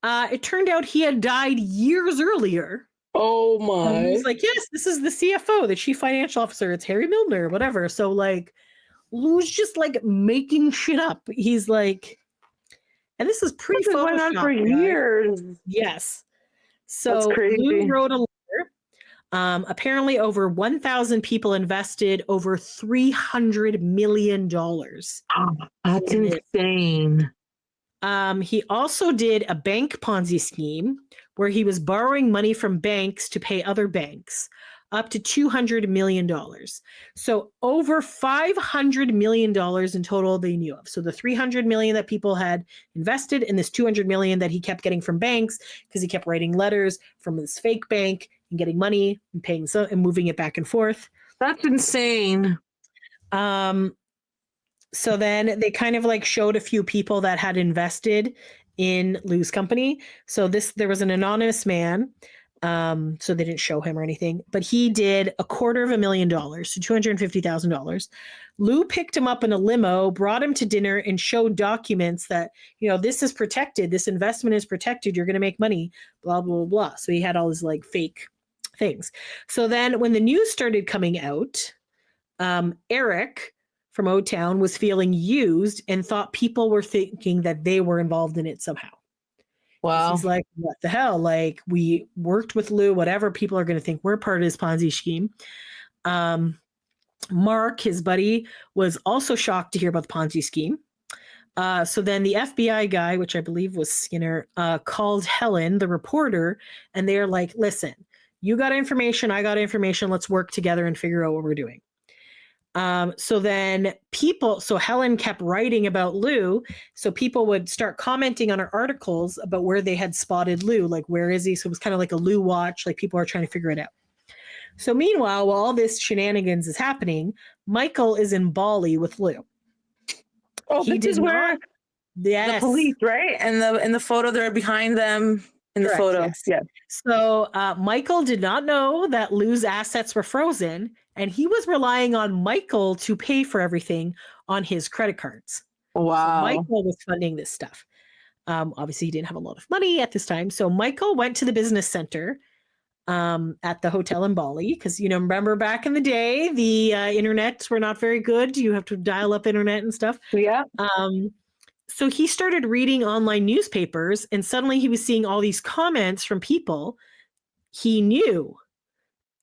It turned out he had died years earlier. Oh my. He's like, yes, this is the CFO, the chief financial officer. It's Harry Milner, whatever. So like, Lou's just like making shit up. He's like, and this is pre-Photoshop. Went on for years. Yes. So that's crazy. Lou wrote a letter. Apparently over 1,000 people invested over $300 million. That's insane. He also did a bank Ponzi scheme where he was borrowing money from banks to pay other banks, up to $200 million. So over $500 million in total they knew of. So the $300 million that people had invested and this $200 million that he kept getting from banks because he kept writing letters from this fake bank and getting money and paying and moving it back and forth. That's insane. So then they kind of like showed a few people that had invested in Lou's company. So there was an anonymous man. So they didn't show him or anything, but he did $250,000, so $250,000. Lou picked him up in a limo, brought him to dinner, and showed documents that, this is protected. This investment is protected. You're going to make money, blah, blah, blah. So he had all his like fake things. So then when the news started coming out, Eric from O-Town was feeling used and thought people were thinking that they were involved in it somehow. Wow. He's like, what the hell? Like, we worked with Lou, whatever. People are going to think we're part of his Ponzi scheme. Mark, his buddy, was also shocked to hear about the Ponzi scheme. So then the FBI guy, which I believe was Skinner, called Helen, the reporter, and they're like, listen, you got information, I got information. Let's work together and figure out what we're doing. So Helen kept writing about Lou. So people would start commenting on her articles about where they had spotted Lou, like, where is he? So it was kind of like a Lou watch, like people are trying to figure it out. So meanwhile, while all this shenanigans is happening, Michael is in Bali with Lou. Oh, this is where the police, right? And in the photo, they're behind them in Correct, the photo. Yes. Yeah. So Michael did not know that Lou's assets were frozen, and he was relying on Michael to pay for everything on his credit cards. Wow. So Michael was funding this stuff. Obviously, he didn't have a lot of money at this time. So Michael went to the business center at the hotel in Bali because, remember back in the day, the internets were not very good. You have to dial up internet and stuff. Yeah. So he started reading online newspapers, and suddenly he was seeing all these comments from people he knew.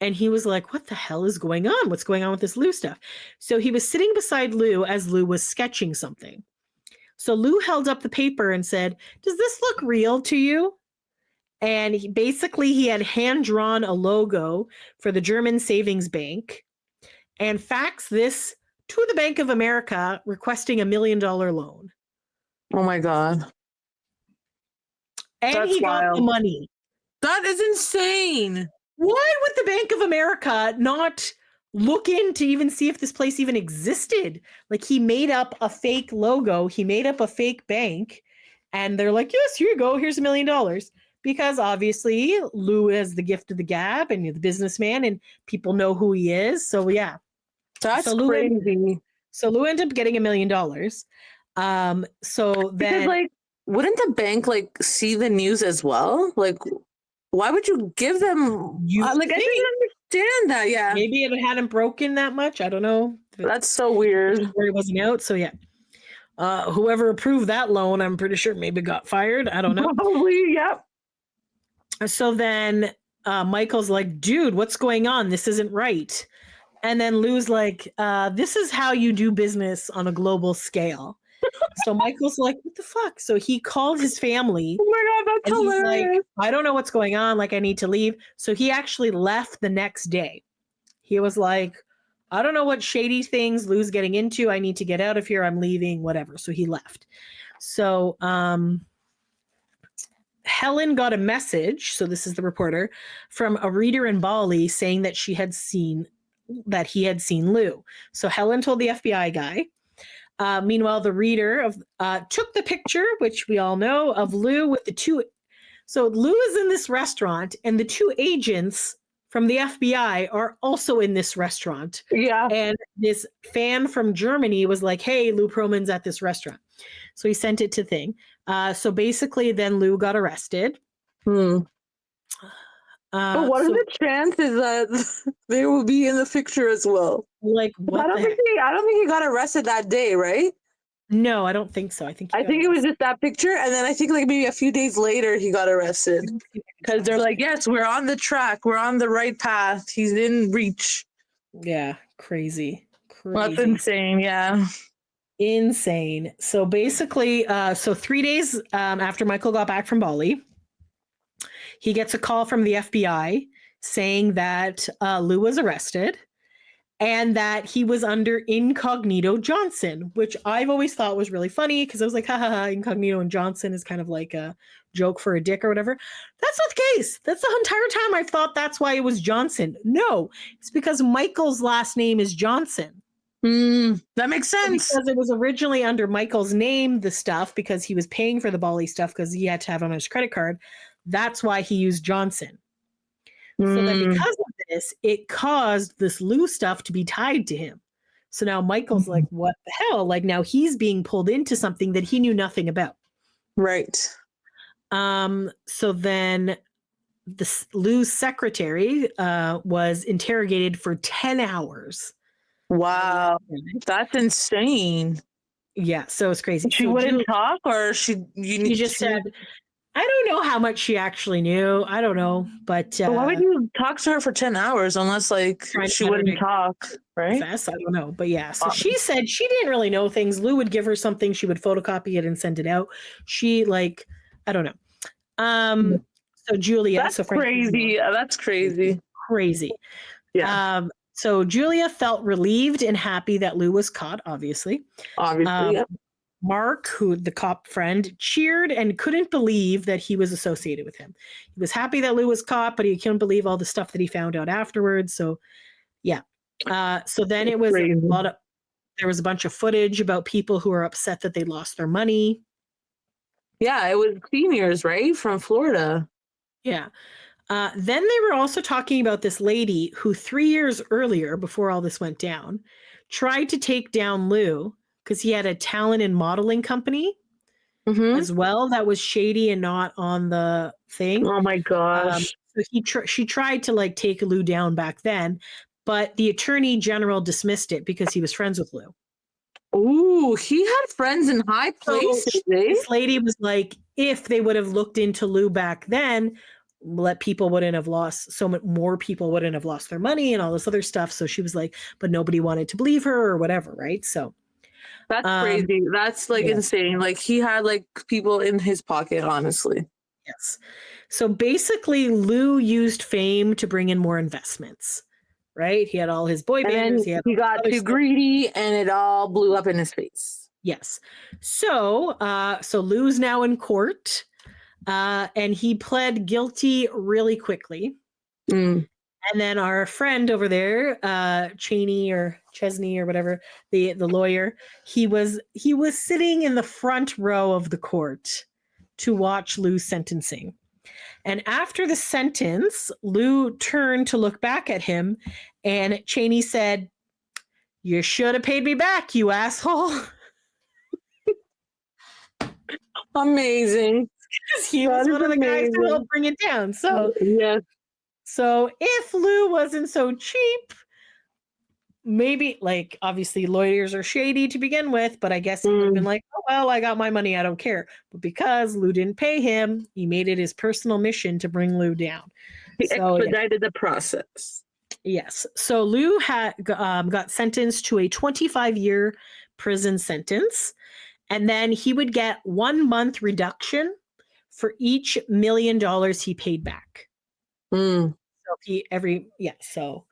And he was like, what the hell is going on? What's going on with this Lou stuff? So he was sitting beside Lou as Lou was sketching something. So Lou held up the paper and said, does this look real to you? And he had hand-drawn a logo for the German savings bank and faxed this to the Bank of America requesting $1 million loan. Oh my God. And That's he got wild. the money. That is insane. Why would the Bank of America not look in to even see if this place even existed? Like, he made up a fake logo. He made up a fake bank. And they're like, yes, here you go. Here's $1 million. Because obviously Lou has the gift of the gab and the businessman and people know who he is. So yeah. That's crazy. So Lou ended up getting $1 million. So then, because, wouldn't the bank see the news as well? Why would you give them? I didn't understand that. Yeah, maybe it hadn't broken that much. I don't know. That's so weird. Where it wasn't out. So yeah. Whoever approved that loan, I'm pretty sure maybe got fired. I don't know. Probably, yep. So then Michael's like, dude, what's going on? This isn't right. And then Lou's like, this is how you do business on a global scale. So Michael's like, what the fuck? So he called his family. Oh my God, that's hilarious. He's like, I don't know what's going on. Like, I need to leave. So he actually left the next day. He was like, I don't know what shady things Lou's getting into. I need to get out of here. I'm leaving, whatever. So he left. So Helen got a message. So this is the reporter from a reader in Bali saying that he had seen Lou. So Helen told the FBI guy. Meanwhile, the reader took the picture, which we all know, of Lou with the two. So Lou is in this restaurant, and the two agents from the FBI are also in this restaurant. Yeah. And this fan from Germany was like, hey, Lou Pearlman's at this restaurant. So he sent it to Thing. So basically, then Lou got arrested. But what are the chances that they will be in the picture as well? Like, what? I don't think he got arrested that day, right? No, I don't think so. I think it was just that picture, and then I think maybe a few days later he got arrested because they're like, yes, we're on the track, we're on the right path. He's in reach. Yeah, crazy. That's insane. Yeah. Insane. So basically, 3 days after Michael got back from Bali, he gets a call from the FBI saying that Lou was arrested and that he was under Incognito Johnson, which I've always thought was really funny because I was like, ha, Incognito and Johnson is kind of like a joke for a dick or whatever. That's not the case. That's the entire time I thought that's why it was Johnson. No, it's because Michael's last name is Johnson. That makes sense. Because it was originally under Michael's name, the stuff, because he was paying for the Bali stuff because he had to have it on his credit card. That's why he used Johnson. So then because of this, it caused this Lou stuff to be tied to him. So now Michael's like, what the hell? Like, now he's being pulled into something that he knew nothing about. Right. So then Lou's secretary was interrogated for 10 hours. Wow, that's insane. Yeah, so it's crazy. She So wouldn't talk, or you she just said, I don't know how much she actually knew. I don't know, but why would you talk to her for 10 hours unless like she wouldn't talk, right? I don't know, but yeah. So she said she didn't really know things. Lou would give her something, she would photocopy it and send it out. She like, I don't know. So Julia, that's so crazy. That's crazy. Crazy. Yeah. So Julia felt relieved and happy that Lou was caught, obviously. Yeah. Mark, who the cop friend, cheered and couldn't believe that he was associated with him. He was happy that Lou was caught, but he couldn't believe all the stuff that he found out afterwards. So, yeah. So then it was there was a bunch of footage about people who were upset that they lost their money. Yeah, it was seniors, right? From Florida. Yeah. Then they were also talking about this lady who 3 years earlier, before all this went down, tried to take down Lou because he had a talent and modeling company as well that was shady and not on the thing. Oh my gosh. So she tried to like take Lou down back then, but the attorney general dismissed it because he was friends with Lou. Ooh, he had friends in high places. So this lady was like, if they would have looked into Lou back then, people wouldn't have lost, so much more people wouldn't have lost their money and all this other stuff. So she was like, but nobody wanted to believe her or whatever, right? So that's crazy. That's like insane. Like he had like people in his pocket, honestly. Yes. So basically, Lou used fame to bring in more investments, right? He had all his boy bands. He got too greedy, and it all blew up in his face. Yes. So, so Lou's now in court, and he pled guilty really quickly. And then our friend over there, Cheney or Chesney or whatever, the lawyer, he was sitting in the front row of the court to watch Lou's sentencing. And after the sentence, Lou turned to look back at him, and Cheney said, "You should have paid me back, you asshole." Amazing. He was one of the guys who helped bring it down. So yes. So if Lou wasn't so cheap, maybe, like, obviously lawyers are shady to begin with, but I guess he would have been like, oh, well, I got my money, I don't care. But because Lou didn't pay him, he made it his personal mission to bring Lou down. He expedited the process. Yes. So Lou had got sentenced to a 25-year prison sentence, and then he would get 1 month reduction for each $1 million he paid back. So so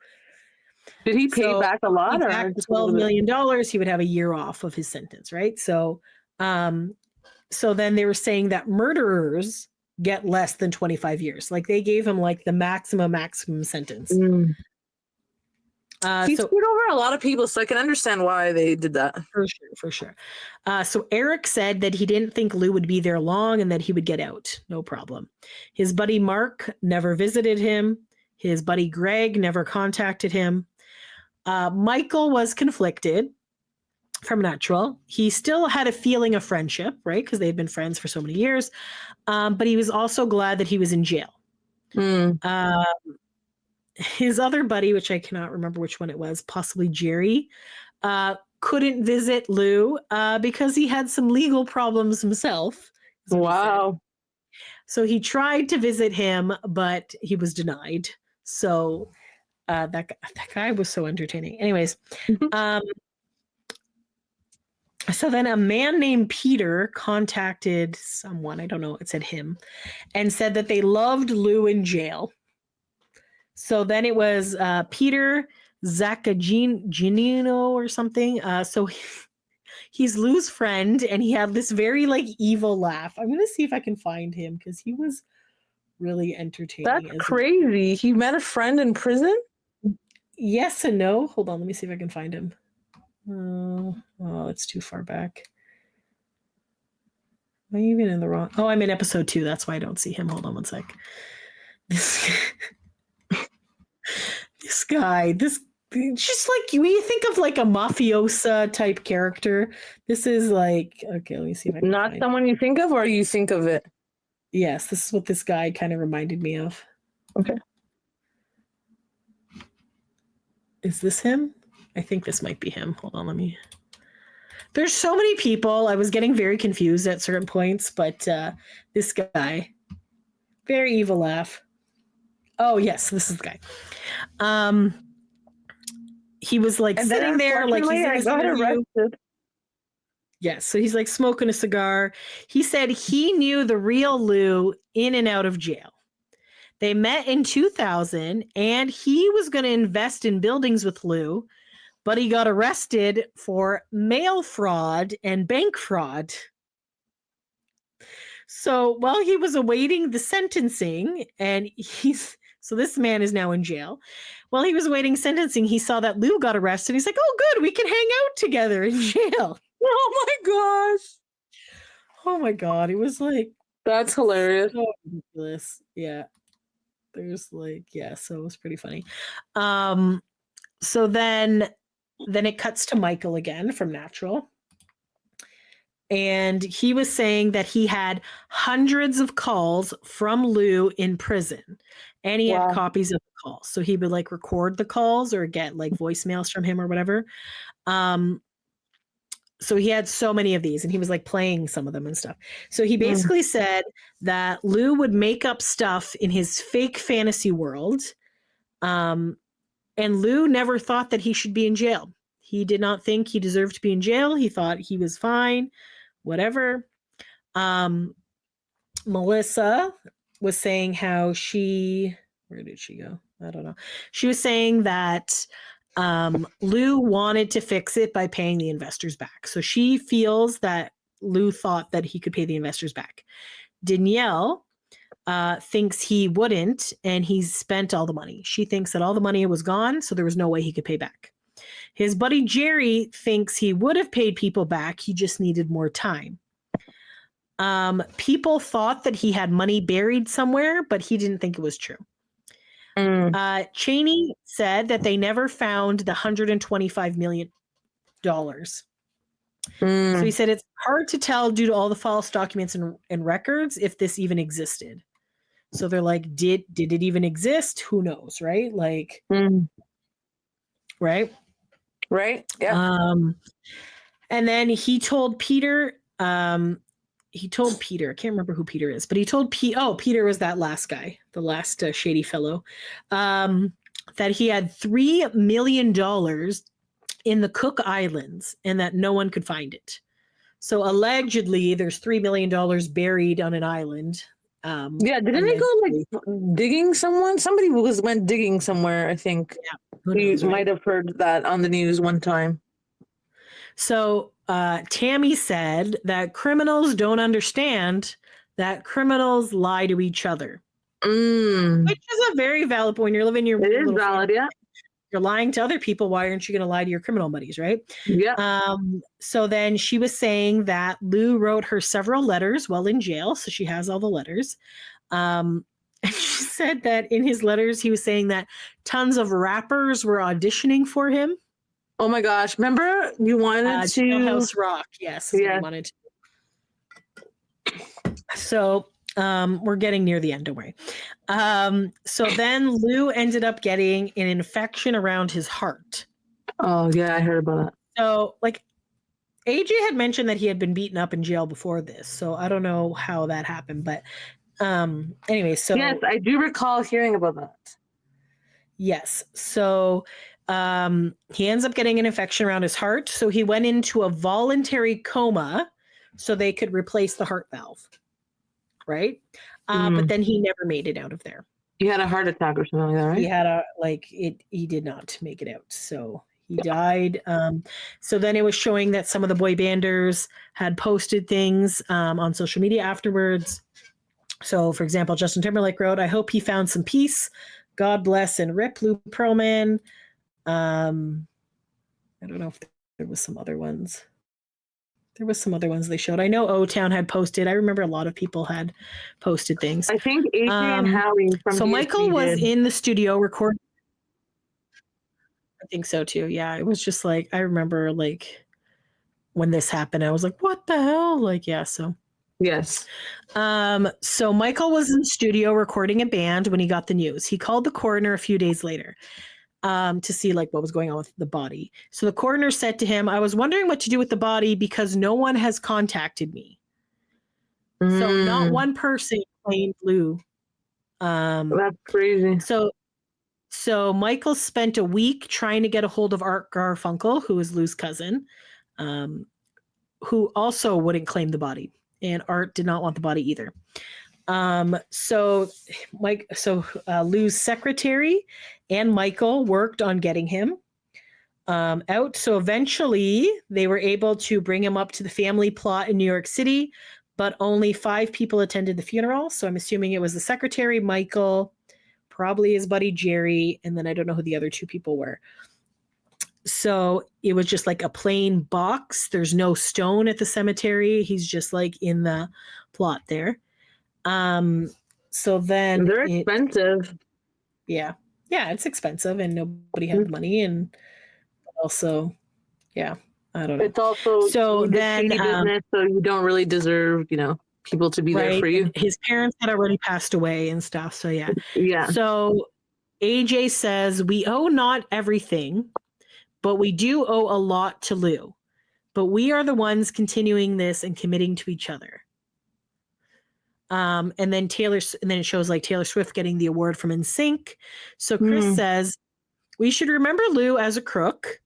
did he pay back a lot, or $12 million? He would have a year off of his sentence, right? So, so then they were saying that murderers get less than 25 years. Like they gave him like the maximum sentence. He screwed over a lot of people, so I can understand why they did that. For sure. So Eric said that he didn't think Lou would be there long and that he would get out. No problem. His buddy Mark never visited him. His buddy Greg never contacted him. Michael was conflicted from Natural. He still had a feeling of friendship, right? Because they'd been friends for so many years. But he was also glad that he was in jail. His other buddy, which I cannot remember which one it was, possibly Jerry, couldn't visit Lou because he had some legal problems himself. Wow. So he tried to visit him, but he was denied. So that guy was so entertaining. Anyways, so then a man named Peter contacted someone, I don't know, it said him, and said that they loved Lou in jail. So then it was Peter Zaccagnino or something. So he's Lou's friend, and he had this very like evil laugh. I'm going to see if I can find him because he was really entertaining. That's crazy. He met a friend in prison? Yes and no. Hold on. Let me see if I can find him. Oh, it's too far back. Am I even in the wrong? Oh, I'm in episode 2. That's why I don't see him. Hold on one sec. This guy, just like when you think of like a mafiosa type character, this is like, okay, let me see if I can not someone you think of, or you think of it. Yes, this is what this guy kind of reminded me of. Okay. Is this him? I think this might be him. Hold on, there's so many people. I was getting very confused at certain points, but this guy, very evil laugh. Oh yes, this is the guy. He was like And sitting there, like he's in his interview. arrested. Yes, so he's like smoking a cigar. He said he knew the real Lou in and out of jail. They met in 2000, and he was going to invest in buildings with Lou, but he got arrested for mail fraud and bank fraud. So while he was awaiting the sentencing, and so this man is now in jail. While he was awaiting sentencing, he saw that Lou got arrested. He's like, "Oh, good, we can hang out together in jail." Oh my gosh. Oh my God, it was like That's hilarious. so ridiculous. Yeah, there's like so it was pretty funny. So then it cuts to Michael again from Natural. And he was saying that he had hundreds of calls from Lou in prison, and he had copies of the calls. So he would like record the calls or get like voicemails from him or whatever. So he had so many of these, and he was like playing some of them and stuff. So he basically said that Lou would make up stuff in his fake fantasy world. And Lou never thought that he should be in jail. He did not think he deserved to be in jail. He thought he was fine. Whatever. Melissa was saying how where did she go? I don't know. She was saying that Lou wanted to fix it by paying the investors back. So she feels that Lou thought that he could pay the investors back. Danielle thinks he wouldn't, and he's spent all the money. She thinks that all the money was gone, so there was no way he could pay back. His buddy Jerry thinks he would have paid people back. He just needed more time. People thought that he had money buried somewhere, but he didn't think it was true. Cheney said that they never found the $125 million. So he said it's hard to tell due to all the false documents and records if this even existed. So they're like, did it even exist? Who knows, right? Like, right? Right. Yeah. And then he told Peter, I can't remember who Peter is, but he told Peter was that last guy, the last shady fellow, that he had $3 million in the Cook Islands and that no one could find it. So allegedly there's $3 million buried on an island. Didn't they go like digging someone? Somebody went digging somewhere, I think. Yeah, You might have heard that on the news one time. So Tammy said that criminals don't understand that criminals lie to each other. Which is a very valid point. You're living your It is valid, yeah. You're lying to other people. Why aren't you going to lie to your criminal buddies, right? Yeah. So then she was saying that Lou wrote her several letters while in jail. So she has all the letters. And she said that in his letters, he was saying that tons of rappers were auditioning for him. Oh my gosh. Remember you wanted to Jailhouse Rock. Yes. Yeah. Wanted to. So we're getting near the end, don't worry. So then Lou ended up getting an infection around his heart. Oh yeah, I heard about that. So like AJ had mentioned that he had been beaten up in jail before this. So I don't know how that happened, but anyway, so yes, I do recall hearing about that. Yes. So he ends up getting an infection around his heart. So he went into a voluntary coma so they could replace the heart valve. Right. But then he never made it out of there. He had a heart attack or something like that, right? He had he did not make it out. So he died. So then it was showing that some of the boy banders had posted things on social media afterwards. So for example, Justin Timberlake wrote, "I hope he found some peace. God bless and rip Lou Pearlman." I don't know if there was some other ones. There was some other ones they showed. I know O-Town had posted. I remember a lot of people had posted things. I think Adrian Howie from So DSP Michael was did. in the studio recording. I think so too. Yeah. It was just like, I remember like when this happened, I was like, what the hell? Like, yeah. So Yes. so Michael was in the studio recording a band when he got the news. He called the coroner a few days later. to see like what was going on with the body. So the coroner said to him, I was wondering what to do with the body because no one has contacted me. So not one person claimed Lou. That's crazy. So Michael spent a week trying to get a hold of Art Garfunkel, who is Lou's cousin, who also wouldn't claim the body. And Art did not want the body either. So Lou's secretary and Michael worked on getting him out. So eventually they were able to bring him up to the family plot in New York City, but only 5 people attended the funeral. So I'm assuming it was the secretary, Michael, probably his buddy Jerry, and then I don't know who the other 2 people were. So it was just like a plain box. There's no stone at the cemetery. He's just like in the plot there. So then they're expensive. Yeah, it's expensive, and nobody had money, and also, yeah, I don't know. It's also so then business, so you don't really deserve, people to be there for you. And his parents had already passed away and stuff, so yeah. Yeah. So AJ says we owe not everything, but we do owe a lot to Lou. But we are the ones continuing this and committing to each other. And then it shows like Taylor Swift getting the award from NSYNC. So Chris says we should remember Lou as a crook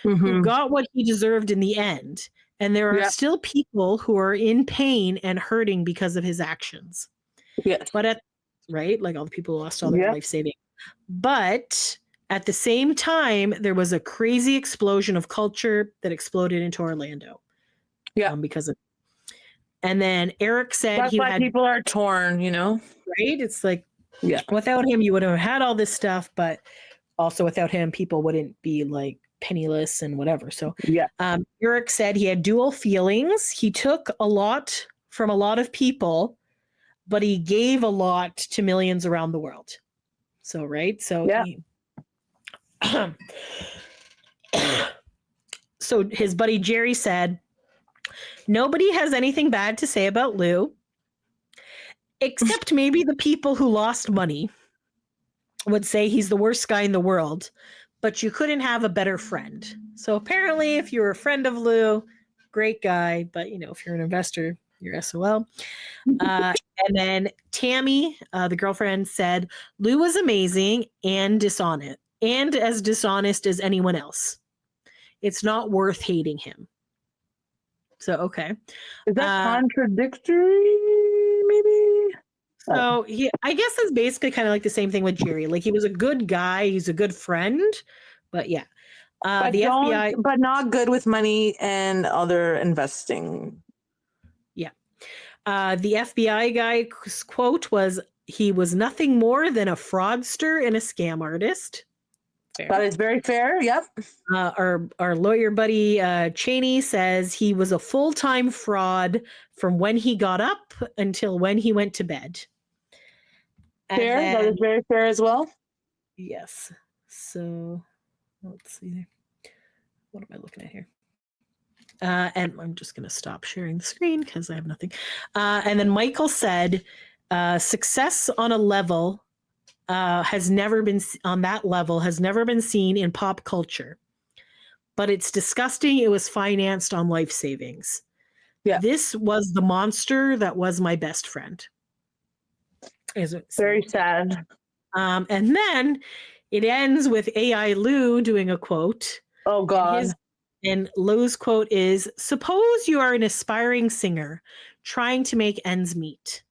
who got what he deserved in the end. And there are still people who are in pain and hurting because of his actions. Yes. But like all the people who lost all their life saving. But at the same time, there was a crazy explosion of culture that exploded into Orlando. Yeah. Because of. And then Eric said that's why people are torn, Right? It's like, without him, you would have had all this stuff, but also without him, people wouldn't be like penniless and whatever. So Eric said he had dual feelings. He took a lot from a lot of people, but he gave a lot to millions around the world. So, right? So, so his buddy Jerry said, nobody has anything bad to say about Lou, except maybe the people who lost money would say he's the worst guy in the world, but you couldn't have a better friend. So apparently if you're a friend of Lou, great guy, but if you're an investor, you're SOL. And then Tammy, the girlfriend, said Lou was amazing and dishonest, and as dishonest as anyone else. It's not worth hating him. So, okay. Is that contradictory, maybe? So, I guess it's basically kind of like the same thing with Jerry. Like, he was a good guy. He's a good friend. But, yeah. But the FBI... But not good with money and other investing. Yeah. The FBI guy's quote was, he was nothing more than a fraudster and a scam artist. Fair. That is very fair. Yep. Our lawyer buddy Cheney says he was a full-time fraud from when he got up until when he went to bed. Fair. That is very fair as well. Yes. So let's see there. What am I looking at here? And I'm just going to stop sharing the screen because I have nothing. And then Michael said, success on a level has never been seen in pop culture, but it's disgusting. It was financed on life savings. Yeah. This was the monster that was my best friend. Is it very sad? And then it ends with AI Lou doing a quote. Oh God. And Lou's quote is, suppose you are an aspiring singer trying to make ends meet.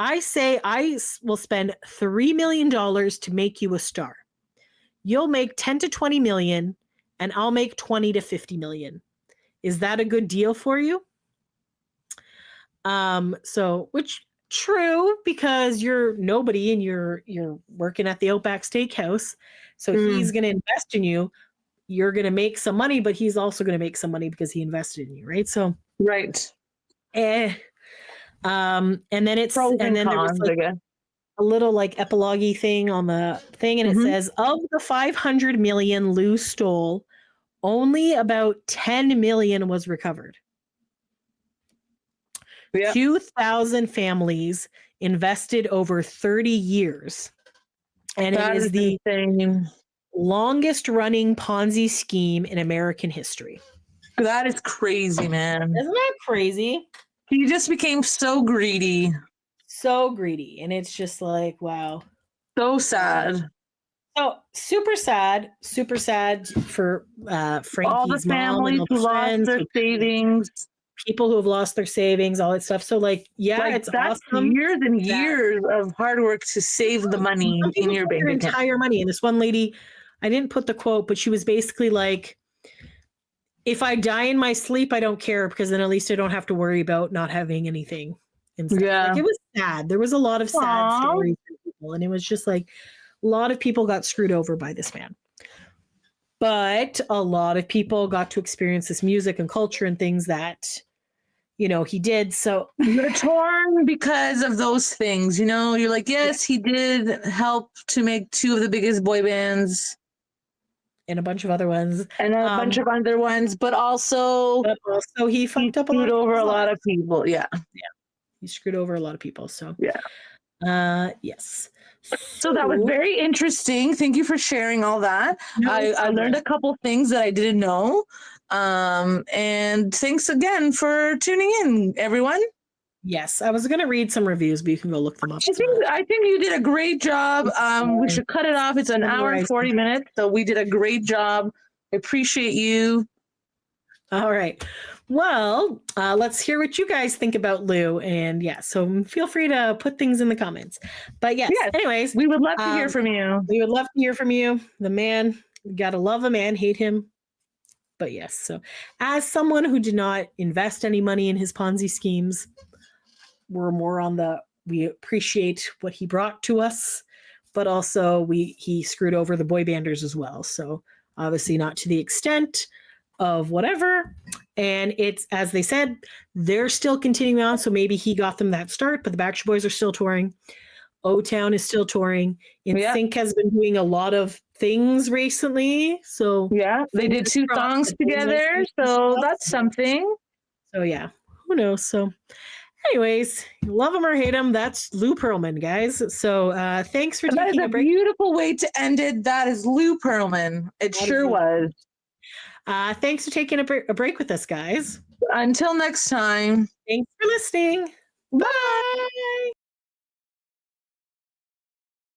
I say I will spend $3 million to make you a star. You'll make 10 to 20 million, and I'll make 20 to 50 million. Is that a good deal for you? Which true, because you're nobody and you're working at the Outback Steakhouse. So he's going to invest in you. You're going to make some money, but he's also going to make some money because he invested in you, right? So right. And then there was like a little like epilogue-y thing on the thing, and it says, of the 500 million Lou stole, only about 10 million was recovered. Yeah. 2,000 families invested over 30 years. And that it is the insane. longest running Ponzi scheme in American history. That is crazy, man. Isn't that crazy? He just became so greedy. So greedy. And it's just like, wow. So sad. So super sad for Frankie's All the mom families and all who the lost friends, their savings. people who have lost their savings, all that stuff. So like, yeah, Like, it's that's awesome. years and years of hard work to save the money Some people in your put bank their account. entire money. And this one lady, I didn't put the quote, but she was basically like, if I die in my sleep, I don't care, because then at least I don't have to worry about not having anything. And stuff. Yeah. Like, it was sad. There was a lot of sad Aww. stories for people, and it was just like a lot of people got screwed over by this man. But a lot of people got to experience this music and culture and things that, you know, he did. So You're torn because of those things. You know, you're like, yes, he did help to make 2 of the biggest boy bands and a bunch of other ones. and a bunch of other ones, but also he fucked up a screwed lot over a of lot of people. Yeah. He screwed over a lot of people. So yeah. Yes. So that was very interesting. Thank you for sharing all that. No, I learned a couple things that I didn't know. And thanks again for tuning in, everyone. Yes, I was going to read some reviews, but you can go look them up. I think you did a great job. We should cut it off. It's an hour and 40 minutes, so we did a great job. I appreciate you. All right. Well, let's hear what you guys think about Lou. And yeah, so feel free to put things in the comments. But yes, anyways. We would love to hear from you. We would love to hear from you. The man, you got to love a man, hate him. But yes, so as someone who did not invest any money in his Ponzi schemes, we're more on we appreciate what he brought to us, but also he screwed over the boy banders as well. So obviously not to the extent of whatever. And it's, as they said, they're still continuing on. So maybe he got them that start, but the Backstreet Boys are still touring. O-Town is still touring. NSYNC has been doing a lot of things recently. So yeah, they did 2 songs together. So that's something. So yeah, who knows? So anyways, love him or hate him, that's Lou Pearlman, guys. So thanks for taking a break. Beautiful way to end it. That is Lou Pearlman. It sure was. Thanks for taking a break with us, guys. Until next time. Thanks for listening. Bye.